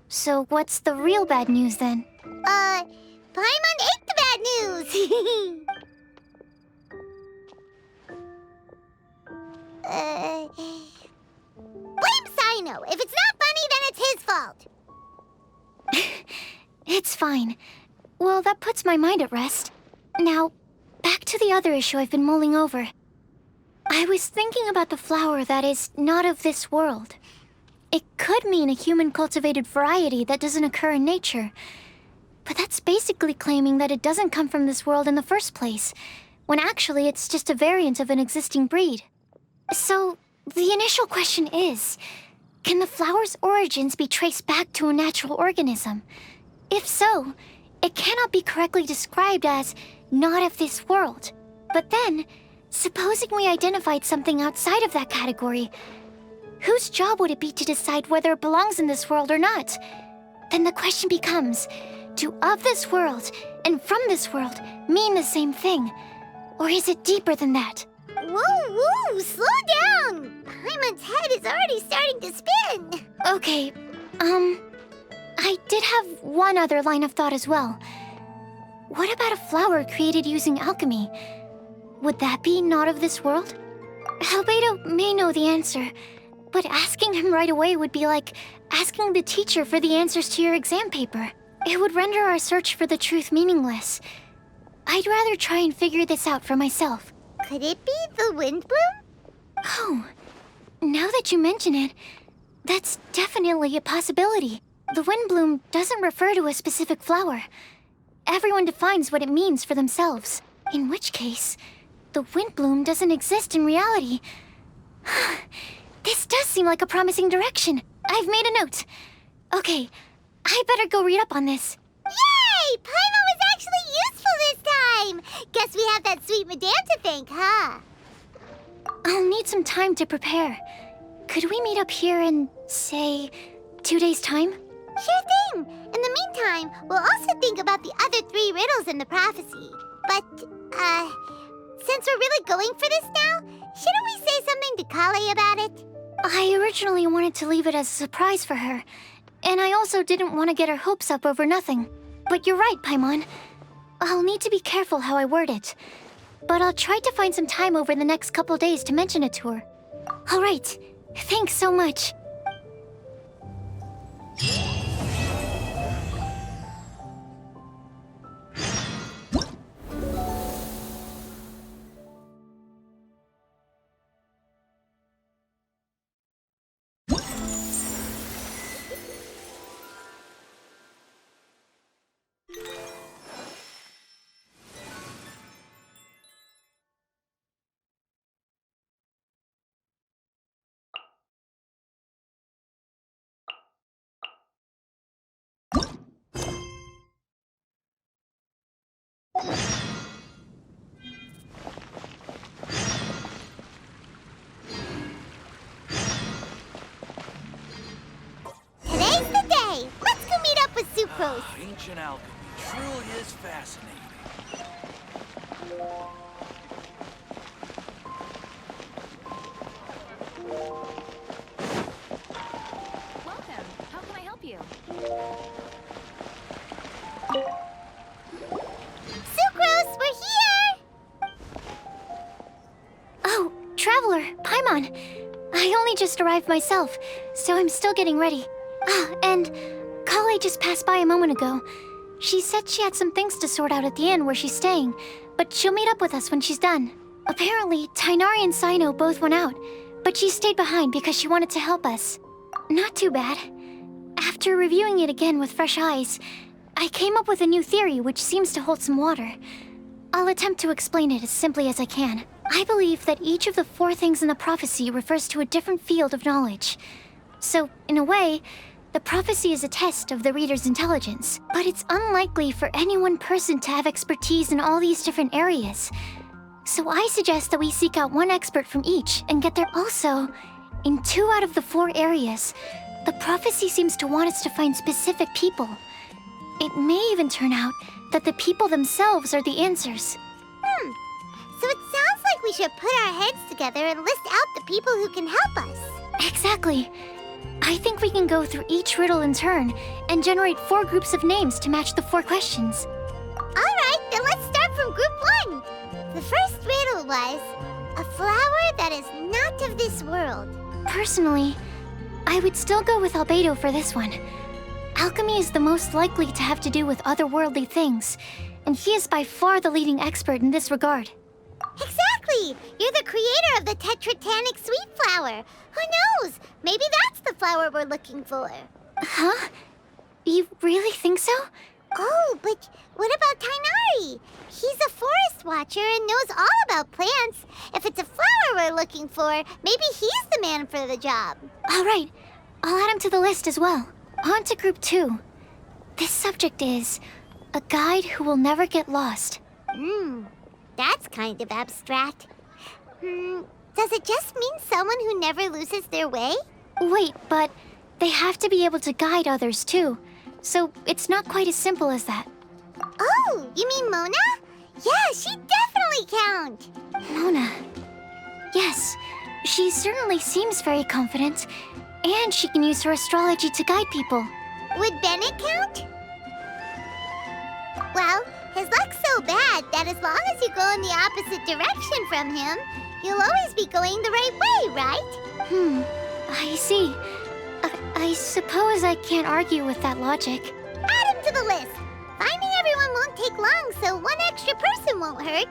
So what's the real bad news then? Paimon ate the bad news. Blame Sino. If it's not funny, then it's his fault. It's fine. Well, that puts my mind at rest. Now, back to the other issue I've been mulling over. I was thinking about the flower that is not of this world. It could mean a human-cultivated variety that doesn't occur in nature. But that's basically claiming that it doesn't come from this world in the first place, when actually it's just a variant of an existing breed. So, the initial question is, can the flower's origins be traced back to a natural organism? If so, it cannot be correctly described as not of this world. But then, supposing we identified something outside of that category, whose job would it be to decide whether it belongs in this world or not? Then the question becomes, do of this world and from this world mean the same thing? Or is it deeper than that? Whoa, slow down! Paimon's head is already starting to spin. Okay, I did have one other line of thought as well. What about a flower created using alchemy? Would that be not of this world? Albedo may know the answer, but asking him right away would be like asking the teacher for the answers to your exam paper. It would render our search for the truth meaningless. I'd rather try and figure this out for myself. Could it be the wind bloom? Oh, now that you mention it, that's definitely a possibility. The wind bloom doesn't refer to a specific flower. Everyone defines what it means for themselves. In which case, the wind bloom doesn't exist in reality. This does seem like a promising direction. I've made a note. Okay, I better go read up on this. Yay! Paimon was actually useful this time! Guess we have that sweet madame to thank, huh? I'll need some time to prepare. Could we meet up here in, say, 2 days' time? Sure thing! In the meantime, we'll also think about the other 3 riddles in the prophecy. But, since we're really going for this now, shouldn't we say something to Kale about it? I originally wanted to leave it as a surprise for her, and I also didn't want to get her hopes up over nothing. But you're right, Paimon. I'll need to be careful how I word it. But I'll try to find some time over the next couple days to mention it to her. All right. Thanks so much. Sucrose. Ancient alchemy truly is fascinating. Welcome. How can I help you? Sucrose, we're here! Oh, Traveler, Paimon. I only just arrived myself, so I'm still getting ready. Ah, and Kale just passed by a moment ago. She said she had some things to sort out at the inn where she's staying, but she'll meet up with us when she's done. Apparently, Tighnari and Sino both went out, but she stayed behind because she wanted to help us. Not too bad. After reviewing it again with fresh eyes, I came up with a new theory which seems to hold some water. I'll attempt to explain it as simply as I can. I believe that each of the 4 things in the prophecy refers to a different field of knowledge. So, in a way, the prophecy is a test of the reader's intelligence. But it's unlikely for any one person to have expertise in all these different areas. So I suggest that we seek out one expert from each and get their... Also, in 2 out of the 4 areas, the prophecy seems to want us to find specific people. It may even turn out that the people themselves are the answers. So it sounds like we should put our heads together and list out the people who can help us. Exactly. I think we can go through each riddle in turn and generate 4 groups of names to match the 4 questions. Alright, then let's start from group 1. The first riddle was, a flower that is not of this world. Personally, I would still go with Albedo for this one. Alchemy is the most likely to have to do with otherworldly things, and he is by far the leading expert in this regard. Exactly! You're the creator of the tetratanic sweet flower. Who knows? Maybe that's the flower we're looking for. Huh? You really think so? Oh, but what about Tighnari? He's a forest watcher and knows all about plants. If it's a flower we're looking for, maybe he's the man for the job. All right, I'll add him to the list as well. On to group 2. This subject is a guide who will never get lost. That's kind of abstract. Does it just mean someone who never loses their way? Wait, but they have to be able to guide others too. So it's not quite as simple as that. Oh, you mean Mona? Yeah, she definitely count. Mona. Yes, she certainly seems very confident. And she can use her astrology to guide people. Would Bennett count? Well, his luck's so bad that as long as you go in the opposite direction from him, you'll always be going the right way, right? I see. I suppose I can't argue with that logic. Add him to the list. Finding everyone won't take long, so one extra person won't hurt.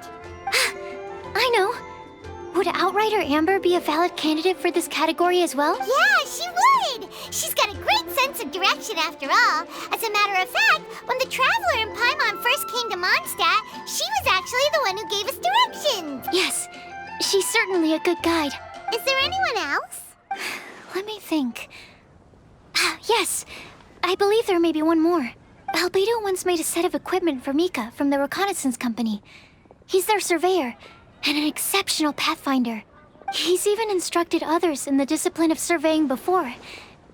I know. Would Outrider Amber be a valid candidate for this category as well? Yeah, she would! She's got a great sense of direction after all. As a matter of fact, when the Traveler and Paimon first came to Mondstadt, she was actually the one who gave us directions. Yes, she's certainly a good guide. Is there anyone else? Let me think. Yes, I believe there may be one more. Albedo once made a set of equipment for Mika from the reconnaissance company. He's their surveyor and an exceptional pathfinder. He's even instructed others in the discipline of surveying before.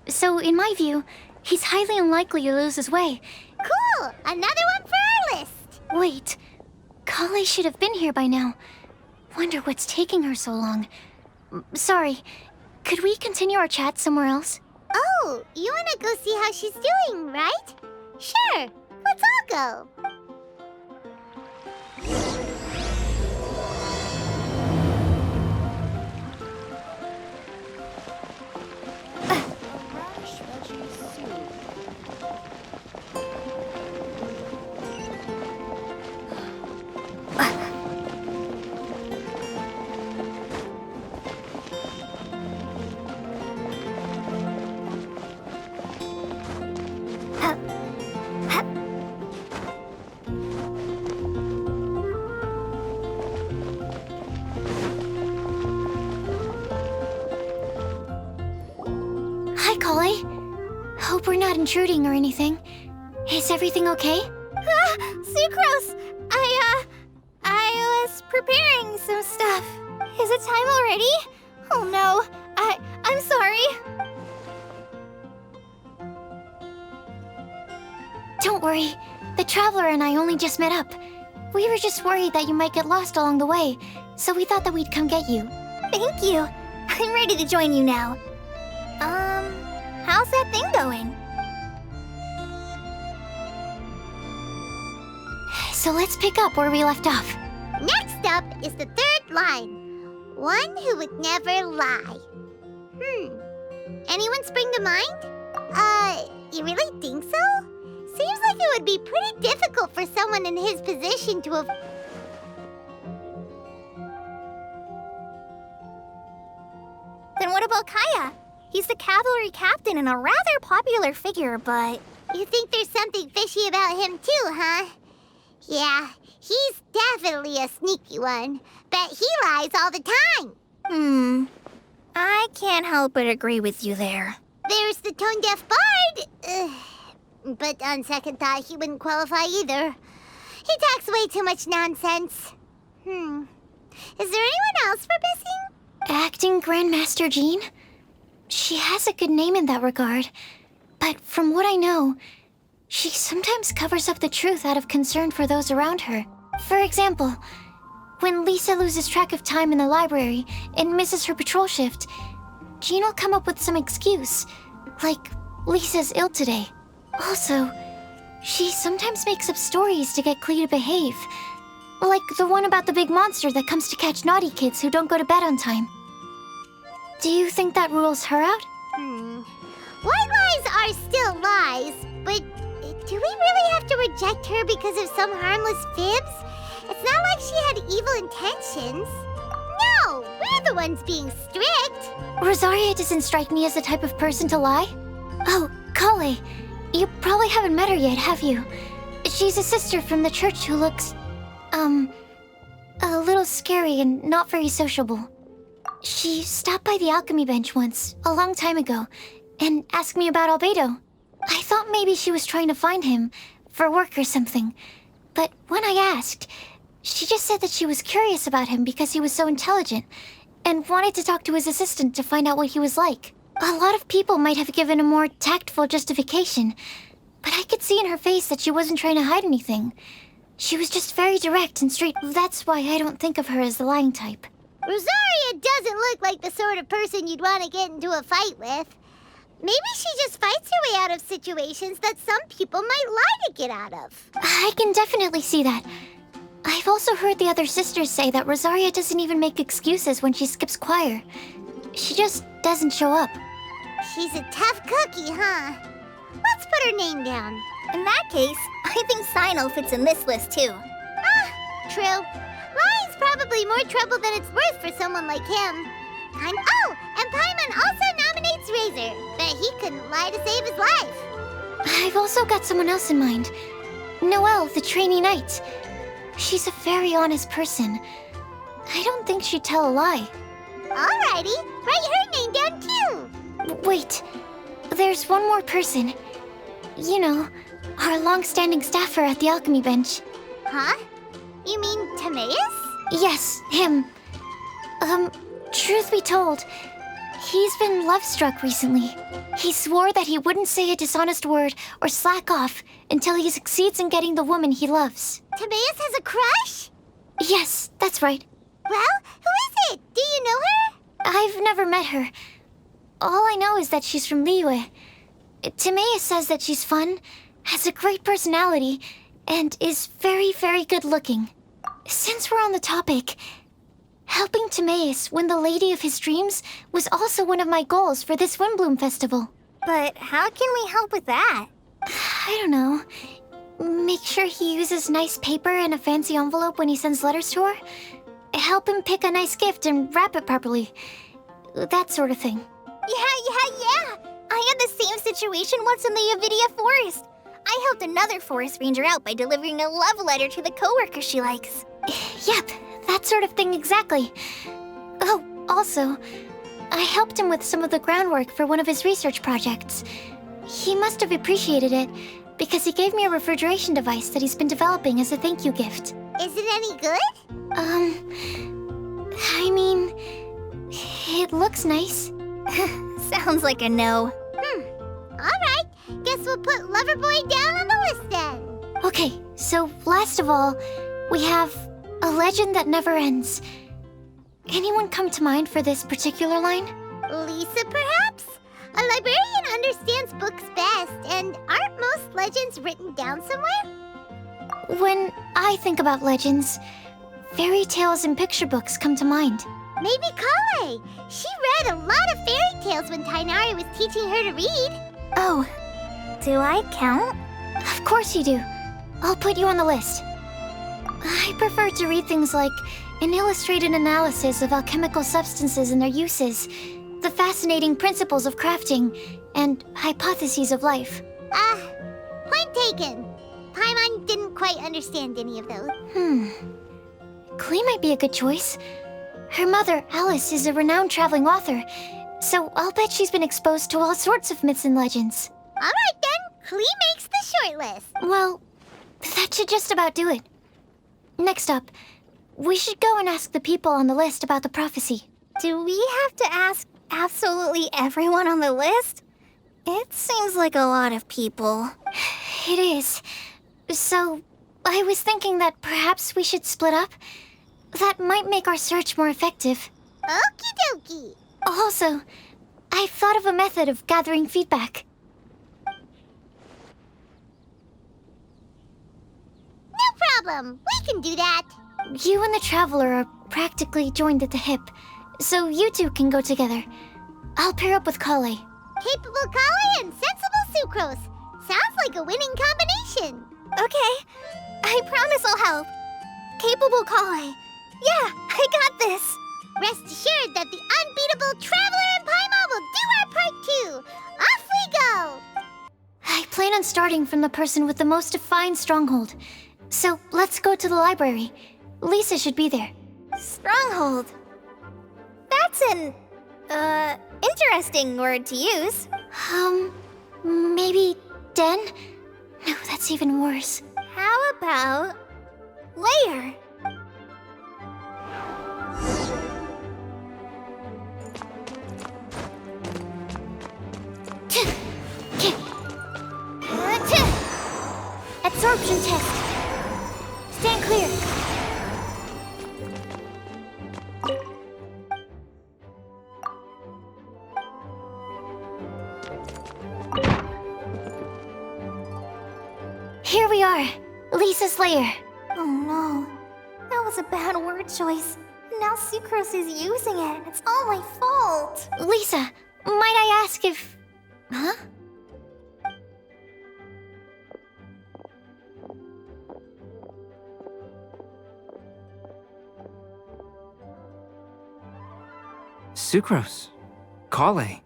So, in my view, he's highly unlikely to lose his way. Cool! Another one for our list! Wait, Kale should have been here by now. Wonder what's taking her so long. Sorry, could we continue our chat somewhere else? Oh, you wanna go see how she's doing, right? Sure, let's all go. Hi, Kale. Hope we're not intruding or anything. Is everything okay? Sucrose! I was preparing some stuff. Is it time already? Oh no, I'm sorry. worry. The Traveler and I only just met up. We were just worried that you might get lost along the way, so we thought that we'd come get you. Thank you. I'm ready to join you now. How's that thing going? So let's pick up where we left off. Next up is the third line. One who would never lie. Anyone spring to mind? You really think so? Seems like it would be pretty difficult for someone in his position to have... Then what about Kaya? He's the cavalry captain and a rather popular figure, but... You think there's something fishy about him too, huh? Yeah, he's definitely a sneaky one. Bet he lies all the time. I can't help but agree with you there. There's the tone-deaf bard. But on second thought, he wouldn't qualify either. He talks way too much nonsense. Is there anyone else we're missing? Acting Grandmaster Jean? She has a good name in that regard. But from what I know, she sometimes covers up the truth out of concern for those around her. For example, when Lisa loses track of time in the library and misses her patrol shift, Jean will come up with some excuse, like Lisa's ill today. Also, she sometimes makes up stories to get Klee to behave. Like the one about the big monster that comes to catch naughty kids who don't go to bed on time. Do you think that rules her out? White lies are still lies, but do we really have to reject her because of some harmless fibs? It's not like she had evil intentions. No, we're the ones being strict. Rosaria doesn't strike me as the type of person to lie. Oh, Kale, you probably haven't met her yet, have you? She's a sister from the church who looks, a little scary and not very sociable. She stopped by the alchemy bench once, a long time ago, and asked me about Albedo. I thought maybe she was trying to find him, for work or something. But when I asked, she just said that she was curious about him because he was so intelligent, and wanted to talk to his assistant to find out what he was like. A lot of people might have given a more tactful justification, but I could see in her face that she wasn't trying to hide anything. She was just very direct and straight. That's why I don't think of her as the lying type. Rosaria doesn't look like the sort of person you'd want to get into a fight with. Maybe she just fights her way out of situations that some people might lie to get out of. I can definitely see that. I've also heard the other sisters say that Rosaria doesn't even make excuses when she skips choir. She just doesn't show up. She's a tough cookie, huh? Let's put her name down. In that case, I think Sino fits in this list too. True. Lying's probably more trouble than it's worth for someone like him. And Paimon also nominates Razor. Bet he couldn't lie to save his life. I've also got someone else in mind. Noelle, the trainee knight. She's a very honest person. I don't think she'd tell a lie. Alrighty, write her name down too. Wait, there's one more person. You know, our long-standing staffer at the alchemy bench. Huh? You mean Timaeus? Yes, him. Truth be told, he's been love-struck recently. He swore that he wouldn't say a dishonest word or slack off until he succeeds in getting the woman he loves. Timaeus has a crush? Yes, that's right. Well, who is it? Do you know her? I've never met her. All I know is that she's from Liyue. Timaeus says that she's fun, has a great personality, and is very, very good-looking. Since we're on the topic, helping Timaeus win the lady of his dreams was also one of my goals for this Windbloom Festival. But how can we help with that? I don't know. Make sure he uses nice paper and a fancy envelope when he sends letters to her. Help him pick a nice gift and wrap it properly. That sort of thing. Yeah. I had the same situation once in the Avidia Forest. I helped another forest ranger out by delivering a love letter to the coworker she likes. Yep, that sort of thing exactly. Oh, also, I helped him with some of the groundwork for one of his research projects. He must have appreciated it, because he gave me a refrigeration device that he's been developing as a thank you gift. Is it any good? I mean, it looks nice. Sounds like a no. Alright, Guess we'll put Loverboy down on the list then. Okay, so last of all, we have a legend that never ends. Anyone come to mind for this particular line? Lisa, perhaps? A librarian understands books best, and aren't most legends written down somewhere? When I think about legends, fairy tales and picture books come to mind. Maybe Kale. She read a lot of fairy tales when Tainari was teaching her to read. Oh, Do I count? of course you do. I'll put you on the list. I prefer to read things like an illustrated analysis of alchemical substances and their uses, the fascinating principles of crafting, and hypotheses of life. Point taken. Paimon didn't quite understand any of those. Klee might be a good choice. Her mother, Alice, is a renowned traveling author, so I'll bet she's been exposed to all sorts of myths and legends. Alright then, Klee makes the shortlist. Well, that should just about do it. Next up, we should go and ask the people on the list about the prophecy. Do we have to ask absolutely everyone on the list? It seems like a lot of people. It is. So, I was thinking that perhaps we should split up. That might make our search more effective. Okie dokie. Also, I've thought of a method of gathering feedback. No problem. We can do that. You and the Traveler are practically joined at the hip, so you two can go together. I'll pair up with Kale. Capable Kale and sensible Sucrose. Sounds like a winning combination. Okay. I promise I'll help. Capable Kale. Yeah, I got this. Rest assured that the unbeatable Traveler and Paimon will do our part too. Off we go. I plan on starting from the person with the most defined stronghold. So let's go to the library. Lisa should be there. Stronghold. That's an, interesting word to use. Maybe den? No, that's even worse. How about layer? Absorption test. Stand clear. Here we are, Lisa's lair. Oh no, that was a bad word choice. Now Sucrose is using it, and it's all my fault. Lisa, might I ask if... Huh? Sucrose. Kale.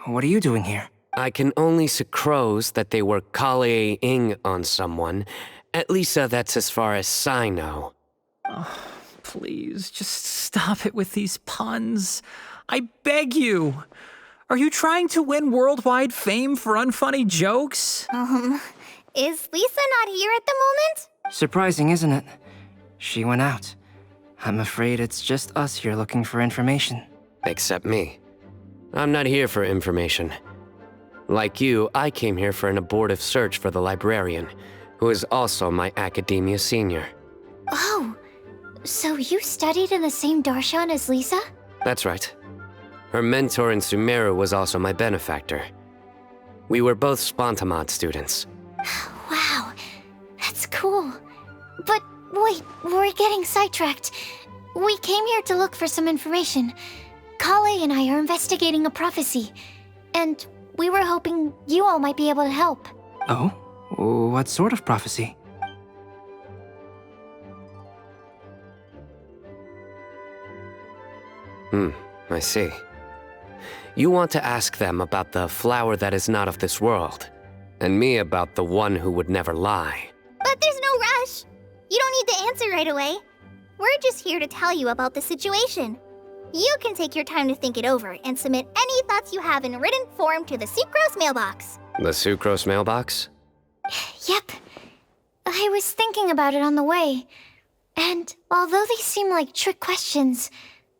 What are you doing here? I can only sucrose that they were Kale-ing on someone. At least that's as far as I know. Please, just stop it with these puns. I beg you. Are you trying to win worldwide fame for unfunny jokes? Is Lisa not here at the moment? Surprising, isn't it? She went out. I'm afraid it's just us here looking for information. Except me. I'm not here for information. Like you, I came here for an abortive search for the librarian, who is also my academia senior. Oh, so you studied in the same darshan as Lisa? That's right. Her mentor in Sumeru was also my benefactor. We were both Spontamod students. Wow, that's cool. But wait, we're getting sidetracked. We came here to look for some information. Kale and I are investigating a prophecy, and we were hoping you all might be able to help. Oh? What sort of prophecy? I see. You want to ask them about the flower that is not of this world, and me about the one who would never lie. But there's no rush. You don't need to answer right away. We're just here to tell you about the situation. You can take your time to think it over and submit any thoughts you have in written form to the Sucrose mailbox. The Sucrose mailbox? Yep. I was thinking about it on the way. And although they seem like trick questions,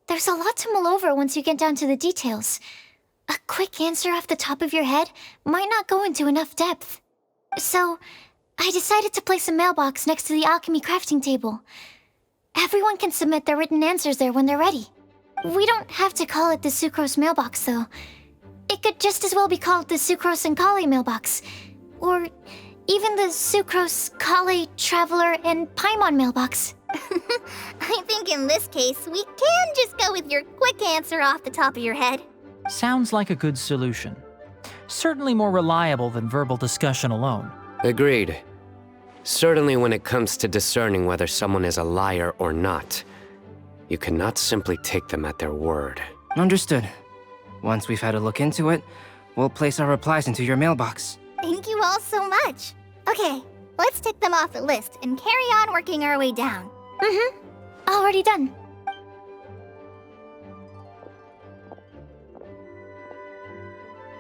there's a lot to mull over once you get down to the details. a quick answer off the top of your head might not go into enough depth. So, I decided to place a mailbox next to the alchemy crafting table. Everyone can submit their written answers there when they're ready. We don't have to call it the Sucrose mailbox, though. It could just as well be called the Sucrose and Kale mailbox. Or even the Sucrose, Kale, Traveler, and Paimon mailbox. I think in this case, we can just go with your quick answer off the top of your head. Sounds like a good solution. Certainly more reliable than verbal discussion alone. Agreed. Certainly when it comes to discerning whether someone is a liar or not, you cannot simply take them at their word. Understood. Once we've had a look into it, we'll place our replies into your mailbox. Thank you all so much. Okay, let's tick them off the list and carry on working our way down. Already done.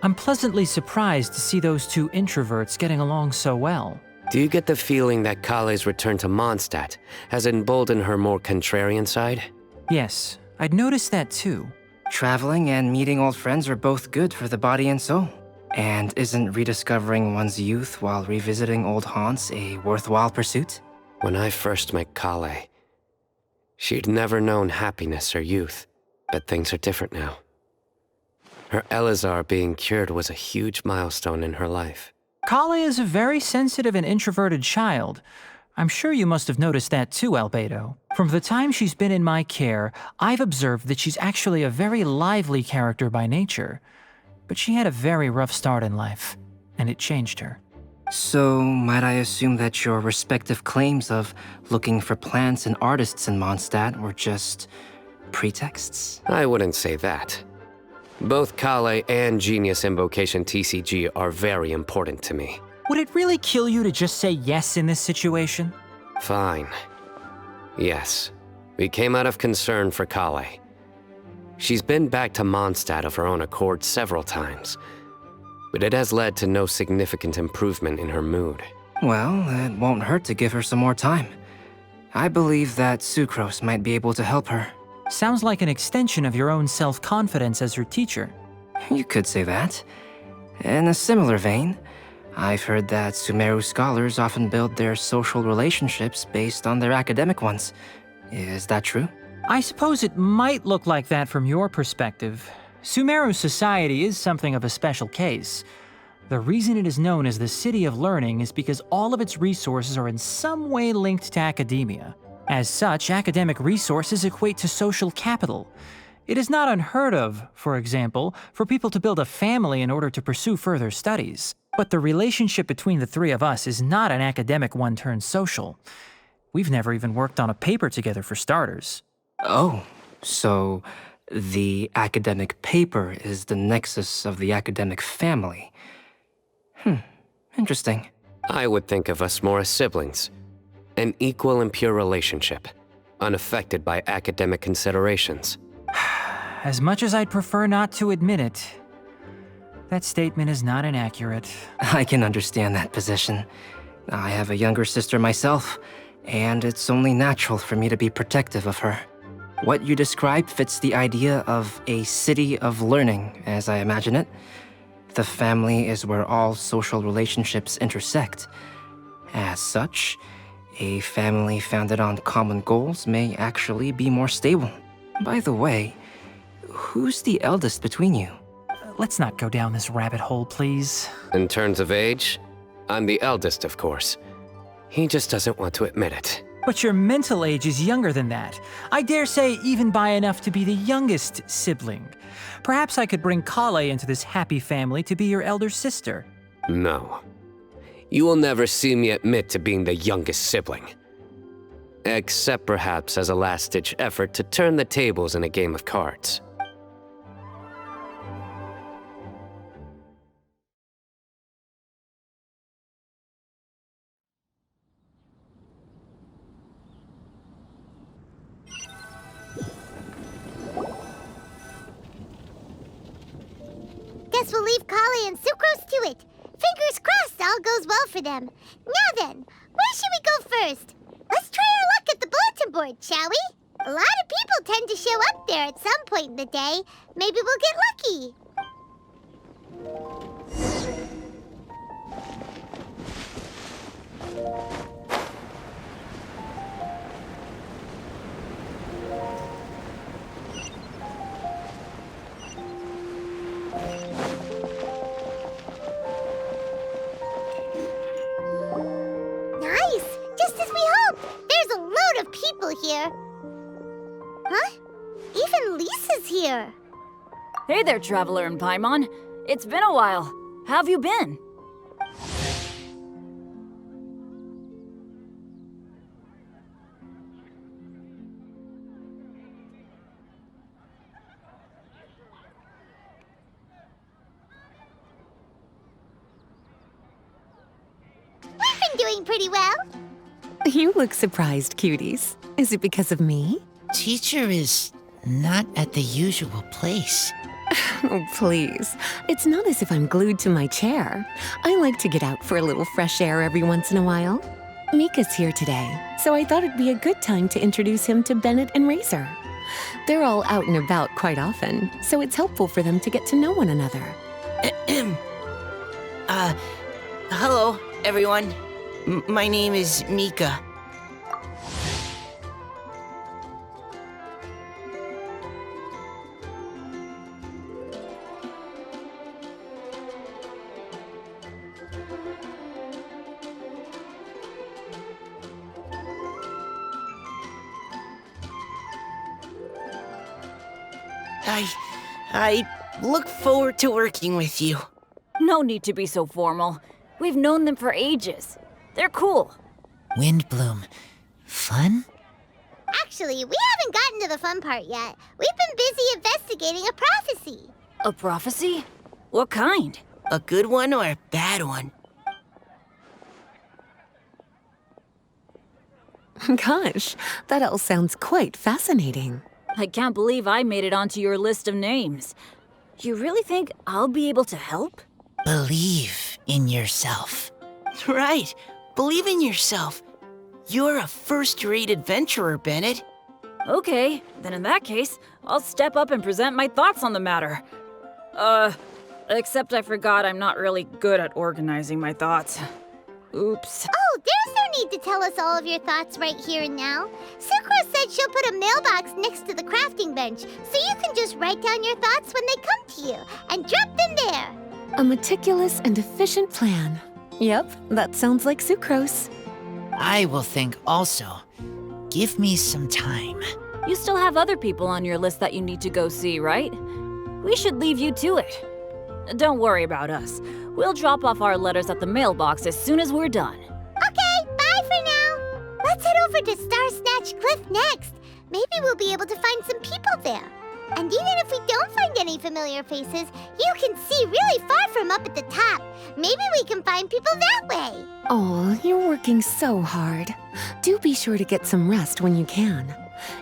I'm pleasantly surprised to see those two introverts getting along so well. Do you get the feeling that Kale's return to Mondstadt has emboldened her more contrarian side? Yes, I'd noticed that too. Traveling and meeting old friends are both good for the body and soul. And isn't rediscovering one's youth while revisiting old haunts a worthwhile pursuit? When I first met Kale, she'd never known happiness or youth, but things are different now. Her Elazar being cured was a huge milestone in her life. Kale is a very sensitive and introverted child. I'm sure you must have noticed that too, Albedo. From the time she's been in my care, I've observed that she's actually a very lively character by nature. But she had a very rough start in life, and it changed her. So, might I assume that your respective claims of looking for plants and artists in Mondstadt were just pretexts? I wouldn't say that. Both Kale and Genius Invocation TCG are very important to me. Would it really kill you to just say yes in this situation? Fine. Yes, we came out of concern for Kale. She's been back to Mondstadt of her own accord several times, but it has led to no significant improvement in her mood. Well, it won't hurt to give her some more time. I believe that Sucrose might be able to help her. Sounds like an extension of your own self-confidence as her teacher. You could say that. In a similar vein, I've heard that Sumeru scholars often build their social relationships based on their academic ones. Is that true? I suppose it might look like that from your perspective. Sumeru society is something of a special case. The reason it is known as the City of Learning is because all of its resources are in some way linked to academia. As such, academic resources equate to social capital. It is not unheard of, for example, for people to build a family in order to pursue further studies. But the relationship between the three of us is not an academic one turned social. We've never even worked on a paper together for starters. Oh, so the academic paper is the nexus of the academic family. Interesting. I would think of us more as siblings. An equal and pure relationship, unaffected by academic considerations. As much as I'd prefer not to admit it, that statement is not inaccurate. I can understand that position. I have a younger sister myself, and it's only natural for me to be protective of her. What you describe fits the idea of a city of learning, as I imagine it. The family is where all social relationships intersect. As such, a family founded on common goals may actually be more stable. By the way, who's the eldest between you? Let's not go down this rabbit hole, please. In terms of age, I'm the eldest, of course. He just doesn't want to admit it. But your mental age is younger than that. I dare say even by enough to be the youngest sibling. Perhaps I could bring Kale into this happy family to be your elder sister. No. You will never see me admit to being the youngest sibling. Except perhaps as a last-ditch effort to turn the tables in a game of cards. Guess we'll leave Kale and Sucrose to it. Fingers crossed all goes well for them. Now then, where should we go first? Let's try our luck at the bulletin board, shall we? A lot of people tend to show up there at some point in the day. Maybe we'll get lucky. here. Hey there, Traveler in Paimon. It's been a while. How have you been? We've been doing pretty well. You look surprised, cuties. Is it because of me? Teacher is not at the usual place. Oh, please. It's not as if I'm glued to my chair. I like to get out for a little fresh air every once in a while. Mika's here today, so I thought it'd be a good time to introduce him to Bennett and Razor. They're all out and about quite often, so it's helpful for them to get to know one another. Hello, everyone. My name is Mika. I look forward to working with you. No need to be so formal. We've known them for ages. They're cool. Windbloom. Fun? Actually, we haven't gotten to the fun part yet. We've been busy investigating a prophecy. A prophecy? What kind? A good one or a bad one? Gosh, that all sounds quite fascinating. I can't believe I made it onto your list of names. You really think I'll be able to help? Believe in yourself. Right. Believe in yourself. You're a first-rate adventurer, Bennett. Okay, then in that case, I'll step up and present my thoughts on the matter. Except I forgot I'm not really good at organizing my thoughts. Oops. Oh, there's no need to tell us all of your thoughts right here and now. Sucro said she'll put a mailbox next to the crafting bench, so you can just write down your thoughts when they come to you, and drop them there. A meticulous and efficient plan. Yep, that sounds like sucrose. I will think also. Give me some time. You still have other people on your list that you need to go see, right? We should leave you to it. Don't worry about us. We'll drop off our letters at the mailbox as soon as we're done. Okay, bye for now. Let's head over to Star Snatch Cliff next. Maybe we'll be able to find some people there. And even if we don't find any familiar faces, you can see really far from up at the top. Maybe we can find people that way. Oh, you're working so hard. Do be sure to get some rest when you can.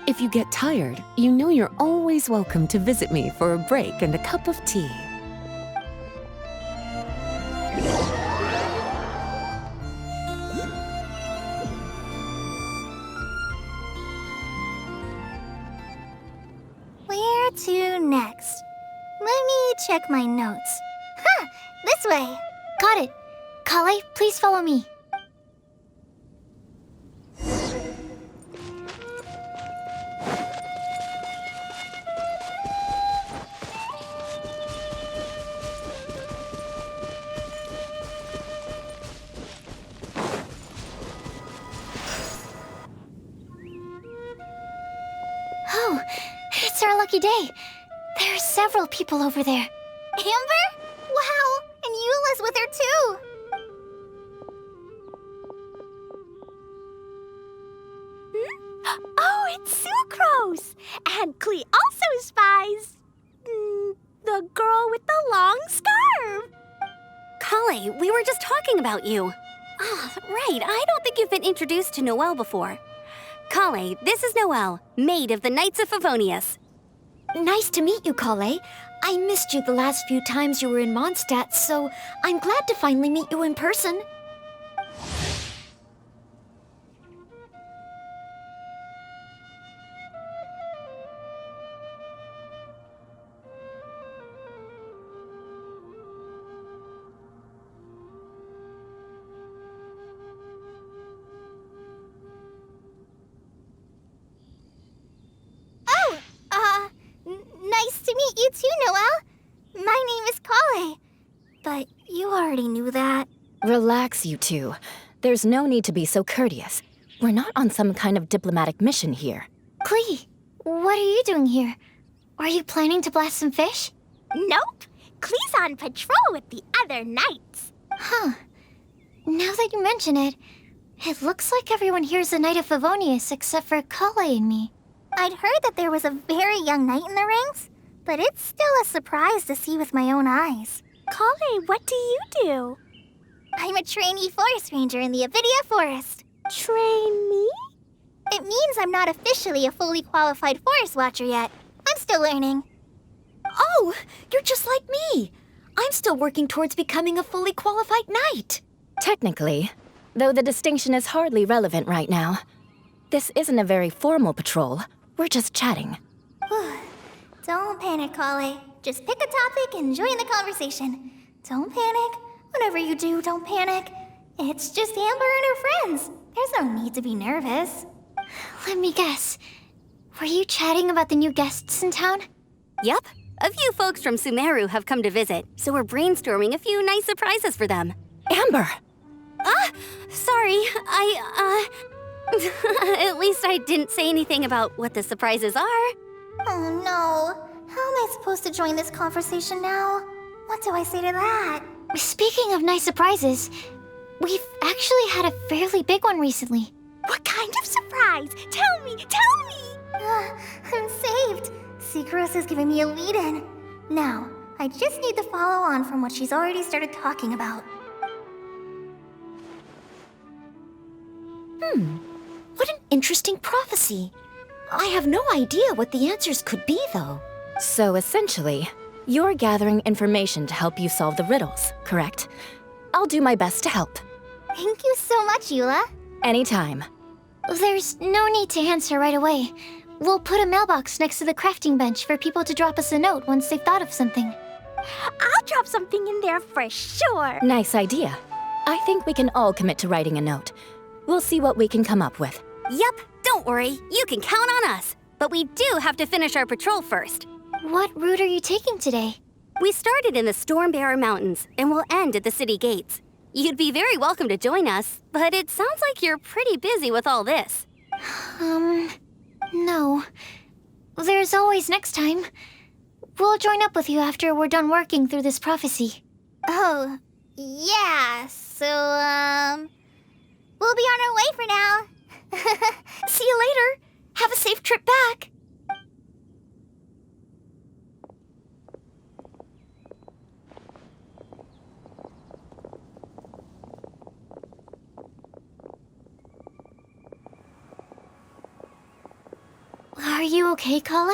If you get tired, you know you're always welcome to visit me for a break and a cup of tea. Where to next? Let me check my notes. Huh, this way. Got it. Kale, please follow me. Oh, it's our lucky day. There are several people over there. Amber? Wow, and Eula's with her too. Oh, it's Sucrose! And Klee also spies the girl with the long scarf. Kale, we were just talking about you. Ah, right, I don't think you've been introduced to Noelle before. Kale, this is Noelle, maid of the Knights of Favonius. Nice to meet you, Kale. I missed you the last few times you were in Mondstadt, so I'm glad to finally meet you in person. Nice to meet you too, Noelle. My name is Kale. But you already knew that. Relax, you two. There's no need to be so courteous. We're not on some kind of diplomatic mission here. Klee, what are you doing here? Are you planning to blast some fish? Nope. Klee's on patrol with the other knights. Huh. Now that you mention it, it looks like everyone here is a Knight of Favonius except for Kale and me. I'd heard that there was a very young knight in the rings, but it's still a surprise to see with my own eyes. Kale, what do you do? I'm a trainee forest ranger in the Avidia Forest. Trainee? It means I'm not officially a fully qualified forest watcher yet. I'm still learning. Oh, you're just like me. I'm still working towards becoming a fully qualified knight. Technically, though the distinction is hardly relevant right now. This isn't a very formal patrol. We're just chatting. Don't panic, Kale. Just pick a topic and join the conversation. Don't panic. Whatever you do, don't panic. It's just Amber and her friends. There's no need to be nervous. Let me guess. Were you chatting about the new guests in town? Yep. A few folks from Sumeru have come to visit, so we're brainstorming a few nice surprises for them. Amber! Sorry. At least I didn't say anything about what the surprises are. Oh no. How am I supposed to join this conversation now? What do I say to that? Speaking of nice surprises, we've actually had a fairly big one recently. What kind of surprise? Tell me! I'm saved. Secros is giving me a lead-in. Now, I just need to follow on from what she's already started talking about. What an interesting prophecy. I have no idea what the answers could be, though. So essentially, you're gathering information to help you solve the riddles, correct? I'll do my best to help. Thank you so much, Eula. Anytime. There's no need to answer right away. We'll put a mailbox next to the crafting bench for people to drop us a note once they've thought of something. I'll drop something in there for sure. Nice idea. I think we can all commit to writing a note. We'll see what we can come up with. Yep, don't worry. You can count on us. But we do have to finish our patrol first. What route are you taking today? We started in the Stormbearer Mountains, and we'll end at the city gates. You'd be very welcome to join us, but it sounds like you're pretty busy with all this. No. There's always next time. We'll join up with you after we're done working through this prophecy. Oh, yeah, so, we'll be on our way for now. See you later. Have a safe trip back. Are you okay, Kale?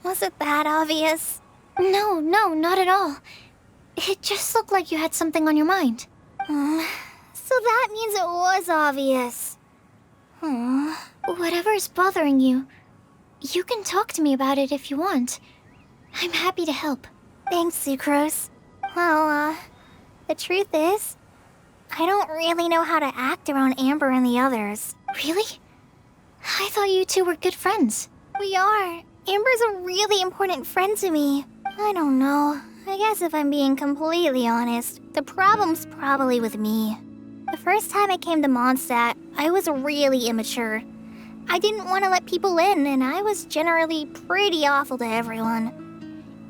Was it that obvious? No, not at all. It just looked like you had something on your mind. So that means it was obvious. Whatever's bothering you, you can talk to me about it if you want. I'm happy to help. Thanks, Sucrose. Well, the truth is, I don't really know how to act around Amber and the others. Really? I thought you two were good friends. We are. Amber's a really important friend to me. I don't know. I guess if I'm being completely honest, the problem's probably with me. The first time I came to Mondstadt, I was really immature. I didn't want to let people in, and I was generally pretty awful to everyone.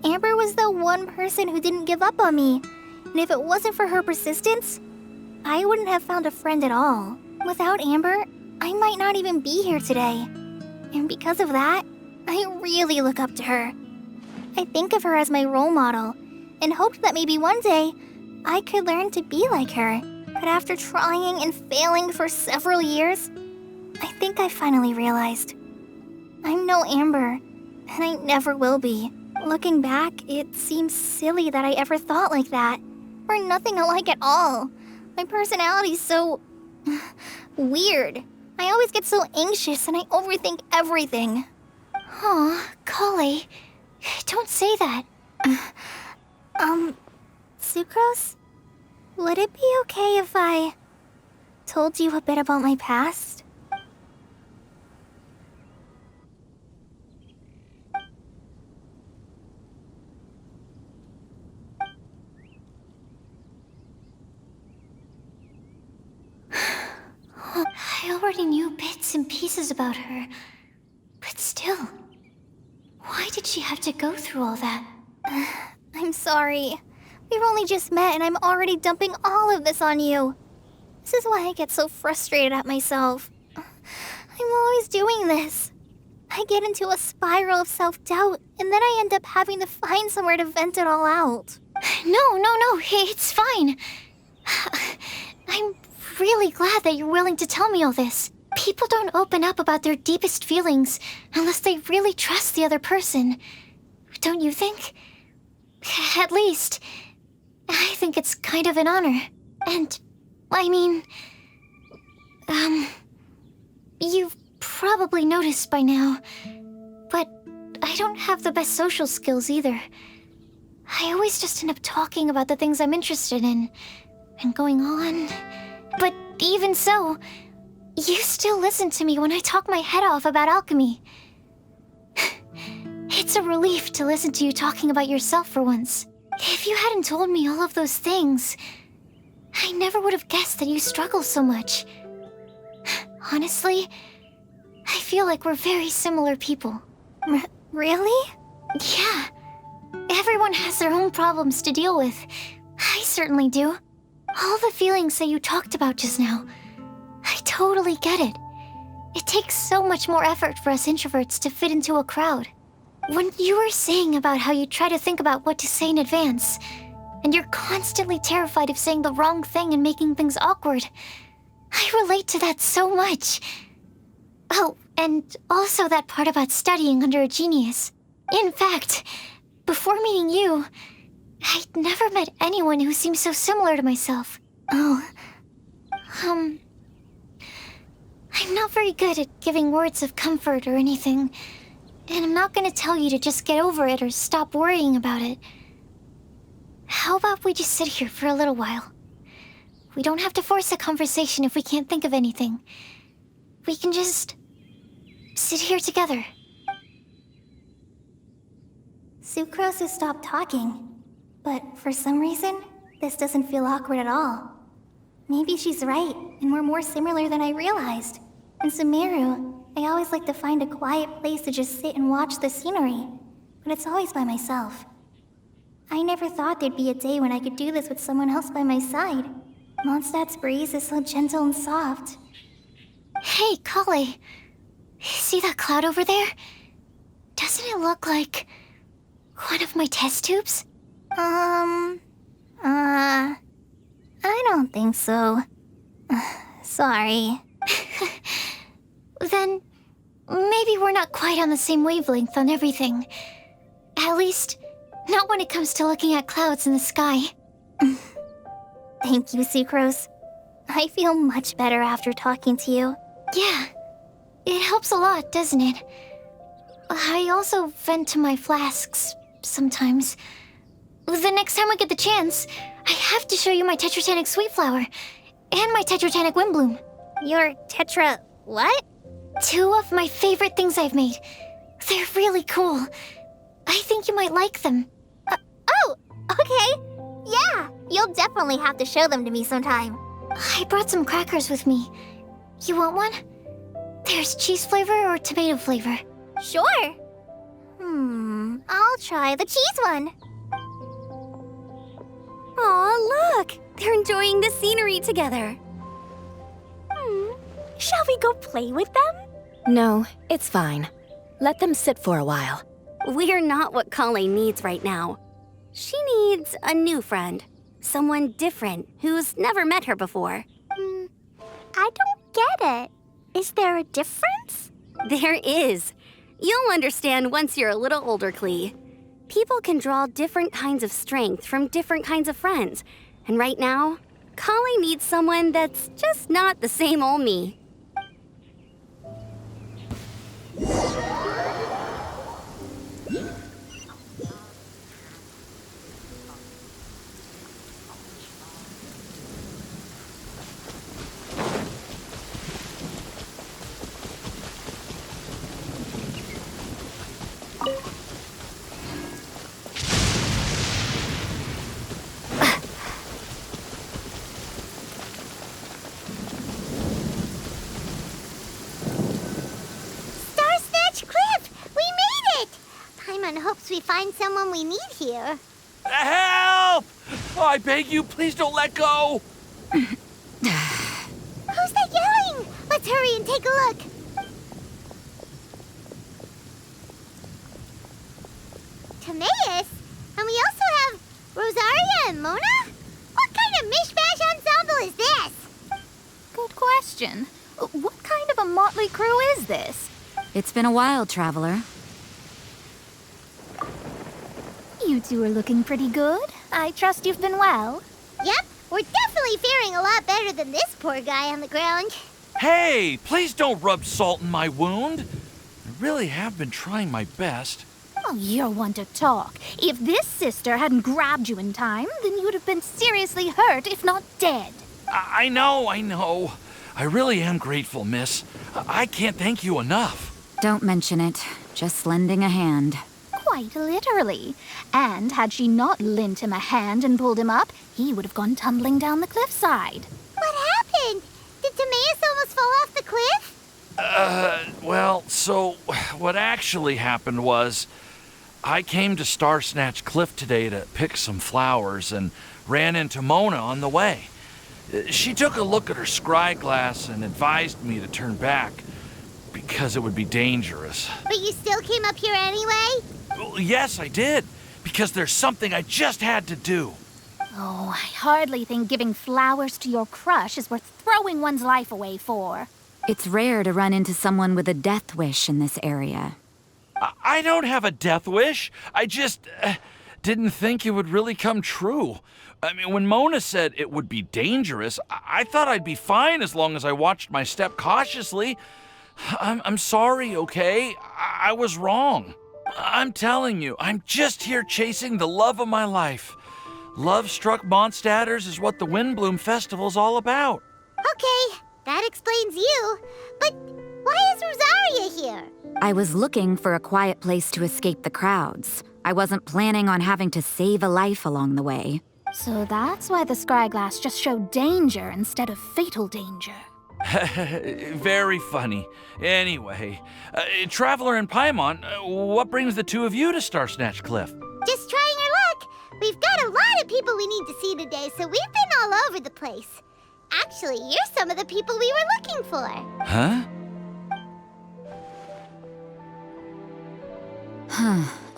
Amber was the one person who didn't give up on me, and if it wasn't for her persistence, I wouldn't have found a friend at all. Without Amber, I might not even be here today. And because of that, I really look up to her. I think of her as my role model, and hoped that maybe one day, I could learn to be like her. But after trying and failing for several years, I think I finally realized. I'm no Amber, and I never will be. Looking back, it seems silly that I ever thought like that. We're nothing alike at all. My personality's so... weird. I always get so anxious and I overthink everything. Aw, Kale, don't say that. Sucrose? Would it be okay if I told you a bit about my past? I already knew bits and pieces about her. But still, why did she have to go through all that? I'm sorry. We've only just met and I'm already dumping all of this on you. This is why I get so frustrated at myself. I'm always doing this. I get into a spiral of self-doubt, and then I end up having to find somewhere to vent it all out. No, it's fine. I'm really glad that you're willing to tell me all this. People don't open up about their deepest feelings unless they really trust the other person. Don't you think? At least, I think it's kind of an honor. And, I mean, you've probably noticed by now, but I don't have the best social skills either. I always just end up talking about the things I'm interested in, and going on. But even so, you still listen to me when I talk my head off about alchemy. It's a relief to listen to you talking about yourself for once. If you hadn't told me all of those things, I never would have guessed that you struggle so much. Honestly, I feel like we're very similar people. Really? Yeah. Everyone has their own problems to deal with. I certainly do. All the feelings that you talked about just now, I totally get it. It takes so much more effort for us introverts to fit into a crowd. When you were saying about how you try to think about what to say in advance, and you're constantly terrified of saying the wrong thing and making things awkward, I relate to that so much. Oh, and also that part about studying under a genius. In fact, before meeting you, I'd never met anyone who seemed so similar to myself. Oh. I'm not very good at giving words of comfort or anything, and I'm not gonna tell you to just get over it or stop worrying about it. How about we just sit here for a little while? We don't have to force a conversation if we can't think of anything. We can just sit here together. Sucrose has stopped talking, but for some reason, this doesn't feel awkward at all. Maybe she's right, and we're more similar than I realized. In Sumeru, I always like to find a quiet place to just sit and watch the scenery, but it's always by myself. I never thought there'd be a day when I could do this with someone else by my side. Mondstadt's breeze is so gentle and soft. Hey, Kale. See that cloud over there? Doesn't it look like one of my test tubes? I don't think so. Sorry. Then, maybe we're not quite on the same wavelength on everything. At least, not when it comes to looking at clouds in the sky. Thank you, Sucrose. I feel much better after talking to you. Yeah, it helps a lot, doesn't it? I also vent to my flasks sometimes. The next time I get the chance, I have to show you my Tetratanic Sweet Flower and my Tetratanic Windbloom. Your Tetra... what? 2 of my favorite things I've made. They're really cool. I think you might like them. Oh, okay. Yeah, you'll definitely have to show them to me sometime. I brought some crackers with me. You want one? There's cheese flavor or tomato flavor. Sure. I'll try the cheese one. Aw, look! They're enjoying the scenery together. Shall we go play with them? No, it's fine. Let them sit for a while. We're not what Kale needs right now. She needs a new friend. Someone different who's never met her before. I don't get it. Is there a difference? There is. You'll understand once you're a little older, Klee. People can draw different kinds of strength from different kinds of friends. And right now, Kale needs someone that's just not the same old me. we find someone we need here. Help! Oh, I beg you, please don't let go! Who's that yelling? Let's hurry and take a look. Timaeus? And we also have Rosaria and Mona? What kind of mishmash ensemble is this? Good question. What kind of a motley crew is this? It's been a while, traveler. You two are looking pretty good. I trust you've been well. Yep, we're definitely faring a lot better than this poor guy on the ground. Hey, please don't rub salt in my wound. I really have been trying my best. Oh, you're one to talk. If this sister hadn't grabbed you in time, then you'd have been seriously hurt, if not dead. I know. I really am grateful, miss. I can't thank you enough. Don't mention it. Just lending a hand. Quite literally. And had she not lent him a hand and pulled him up, he would have gone tumbling down the cliffside. What happened? Did Timaeus almost fall off the cliff? Well, so what actually happened was I came to Star Snatch Cliff today to pick some flowers and ran into Mona on the way. She took a look at her scry glass and advised me to turn back because it would be dangerous. But you still came up here anyway? Well, yes, I did, because there's something I just had to do. Oh, I hardly think giving flowers to your crush is worth throwing one's life away for. It's rare to run into someone with a death wish in this area. I don't have a death wish. I just didn't think it would really come true. I mean, when Mona said it would be dangerous, I thought I'd be fine as long as I watched my step cautiously. I'm sorry, okay? I was wrong. I'm telling you, I'm just here chasing the love of my life. Love-struck Mondstadters is what the Windbloom Festival's all about. Okay, that explains you. But why is Rosaria here? I was looking for a quiet place to escape the crowds. I wasn't planning on having to save a life along the way. So that's why the scry glass just showed danger instead of fatal danger. Very funny. Anyway, Traveler and Paimon, what brings the two of you to Star Snatch Cliff? Just trying our luck. We've got a lot of people we need to see today, so we've been all over the place. Actually, you're some of the people we were looking for. Huh?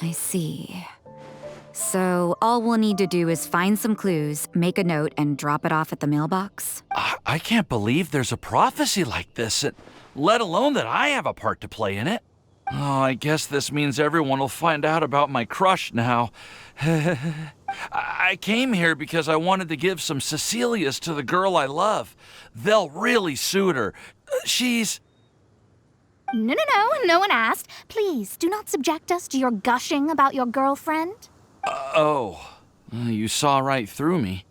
I see. So all we'll need to do is find some clues, make a note, and drop it off at the mailbox? I can't believe there's a prophecy like this, let alone that I have a part to play in it. Oh, I guess this means everyone will find out about my crush now. I came here because I wanted to give some Cecilias to the girl I love. They'll really suit her. She's... No one asked. Please, do not subject us to your gushing about your girlfriend. You saw right through me.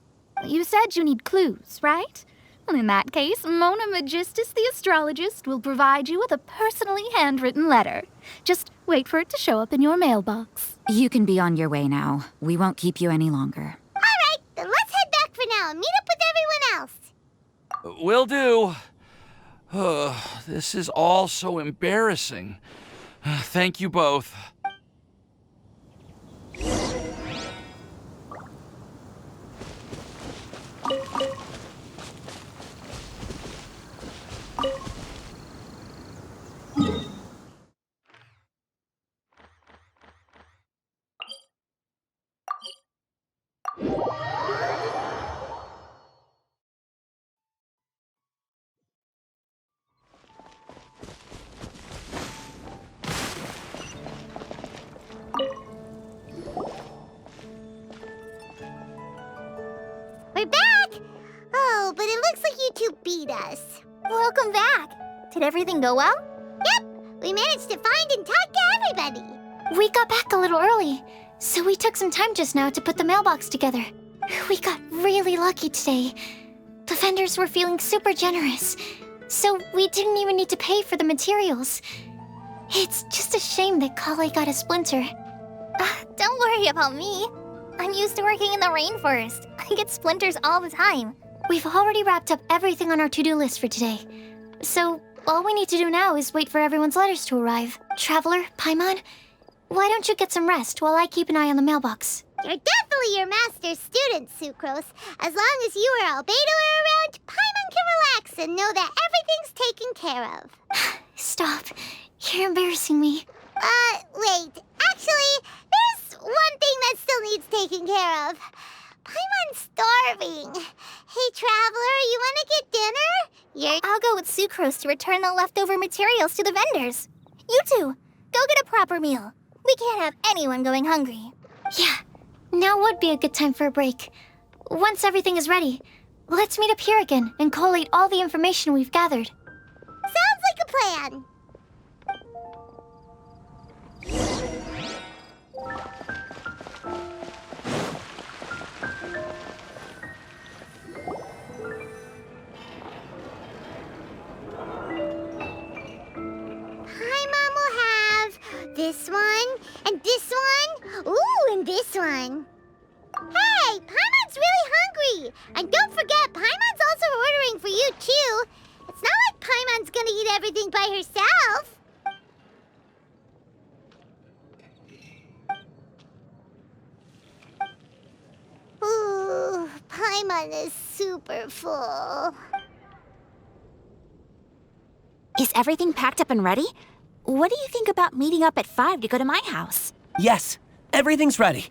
You said you need clues, right? Well, in that case, Mona Magistus the astrologist will provide you with a personally handwritten letter. Just wait for it to show up in your mailbox. You can be on your way now. We won't keep you any longer. All right, then let's head back for now and meet up with everyone else. Will do. This is all so embarrassing. Thank you both. We're back! Oh, but it looks like you two beat us. Welcome back. Did everything go well? Yep, we managed to find and talk to everybody. We got back a little early, so we took some time just now to put the mailbox together. We got really lucky today. The vendors were feeling super generous, so we didn't even need to pay for the materials. It's just a shame that Kale got a splinter. Don't worry about me. I'm used to working in the rainforest. I get splinters all the time. We've already wrapped up everything on our to-do list for today. So all we need to do now is wait for everyone's letters to arrive. Traveler, Paimon, Why don't you get some rest while I keep an eye on the mailbox? You're definitely your master's student, Sucrose. As long as you or Albedo are around, Paimon can relax and know that everything's taken care of. Stop. You're embarrassing me. Wait. Actually, there's one thing that still needs taking care of. Paimon's starving. Hey, Traveler, you want to get dinner? I'll go with Sucrose to return the leftover materials to the vendors. You two, go get a proper meal. We can't have anyone going hungry. Yeah, now would be a good time for a break. Once everything is ready, let's meet up here again and collate all the information we've gathered. Sounds like a plan. Paimon will have this one, and this one, ooh, and this one. Hey, Paimon's really hungry! And don't forget, Paimon's also ordering for you, too. It's not like Paimon's gonna eat everything by herself. Ooh, Paimon is super full. Is everything packed up and ready? What do you think about meeting up at 5 to go to my house? Yes, everything's ready.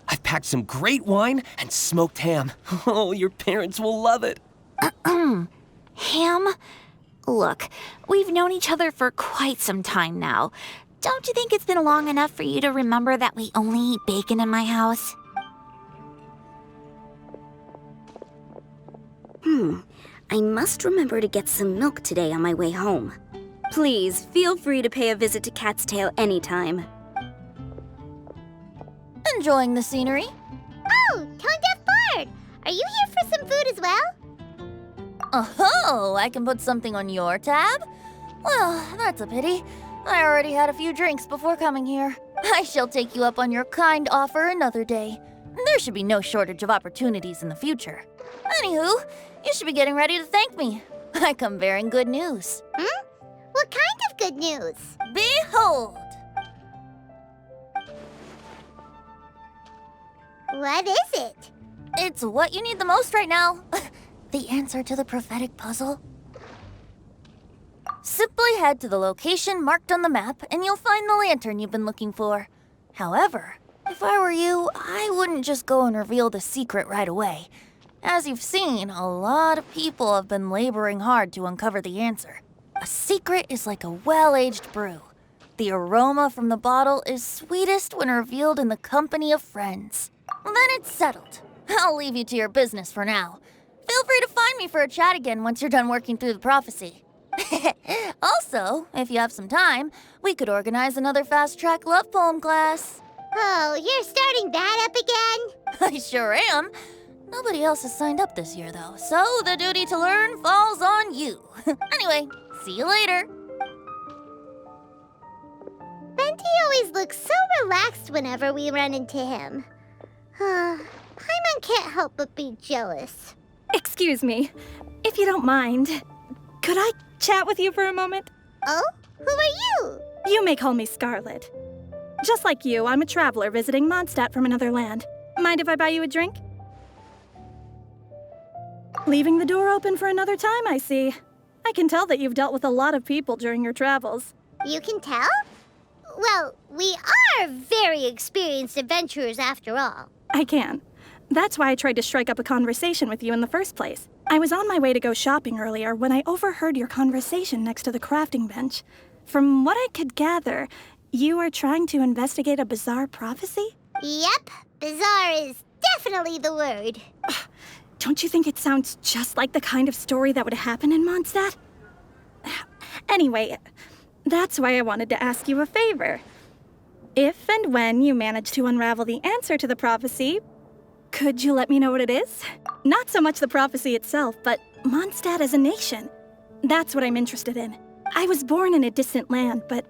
I've packed some great wine and smoked ham. Oh, your parents will love it. Ham? Look, we've known each other for quite some time now. Don't you think it's been long enough for you to remember that we only eat bacon in my house? I must remember to get some milk today on my way home. Please, feel free to pay a visit to Cat's Tail anytime. Enjoying the scenery? Oh, Tone Deaf Bard! Are you here for some food as well? Oh, I can put something on your tab? Well, that's a pity. I already had a few drinks before coming here. I shall take you up on your kind offer another day. There should be no shortage of opportunities in the future. Anywho, you should be getting ready to thank me. I come bearing good news. What kind of good news? Behold! What is it? It's what you need the most right now. The answer to the prophetic puzzle. Simply head to the location marked on the map and you'll find the lantern you've been looking for. However, if I were you, I wouldn't just go and reveal the secret right away. As you've seen, a lot of people have been laboring hard to uncover the answer. A secret is like a well-aged brew. The aroma from the bottle is sweetest when revealed in the company of friends. Then it's settled. I'll leave you to your business for now. Feel free to find me for a chat again once you're done working through the prophecy. Also, if you have some time, we could organize another fast-track love poem class. Oh, you're starting that up again? I sure am. Nobody else has signed up this year, though, so the duty to learn falls on you. Anyway, see you later. Venti always looks so relaxed whenever we run into him. Paimon can't help but be jealous. Excuse me, if you don't mind, could I chat with you for a moment? Oh? Who are you? You may call me Scarlet. Just like you, I'm a traveler visiting Mondstadt from another land. Mind if I buy you a drink? Leaving the door open for another time, I see. I can tell that you've dealt with a lot of people during your travels. You can tell? Well, we are very experienced adventurers after all. I can. That's why I tried to strike up a conversation with you in the first place. I was on my way to go shopping earlier when I overheard your conversation next to the crafting bench. From what I could gather, you are trying to investigate a bizarre prophecy? Yep, bizarre is definitely the word. Don't you think it sounds just like the kind of story that would happen in Mondstadt? Anyway, that's why I wanted to ask you a favor. If and when you manage to unravel the answer to the prophecy, could you let me know what it is? Not so much the prophecy itself, but Mondstadt as a nation. That's what I'm interested in. I was born in a distant land, but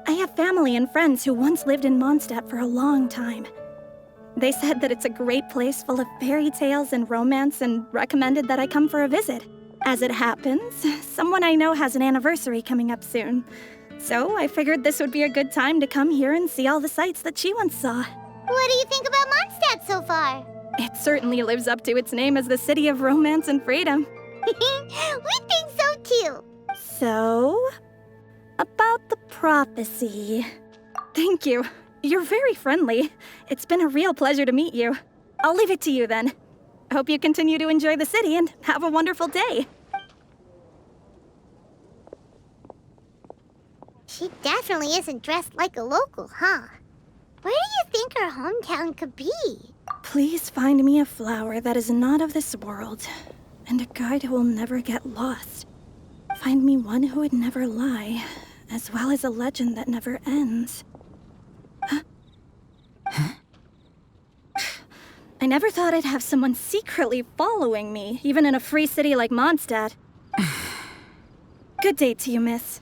I have family and friends who once lived in Mondstadt for a long time. They said that it's a great place full of fairy tales and romance and recommended that I come for a visit. As it happens, someone I know has an anniversary coming up soon. So I figured this would be a good time to come here and see all the sights that she once saw. What do you think about Mondstadt so far? It certainly lives up to its name as the city of romance and freedom. We think so too. So, about the prophecy. Thank you. You're very friendly. It's been a real pleasure to meet you. I'll leave it to you then. Hope you continue to enjoy the city and have a wonderful day. She definitely isn't dressed like a local, huh? Where do you think her hometown could be? Please find me a flower that is not of this world, and a guide who will never get lost. Find me one who would never lie, as well as a legend that never ends. Huh? I never thought I'd have someone secretly following me, even in a free city like Mondstadt. Good day to you, miss.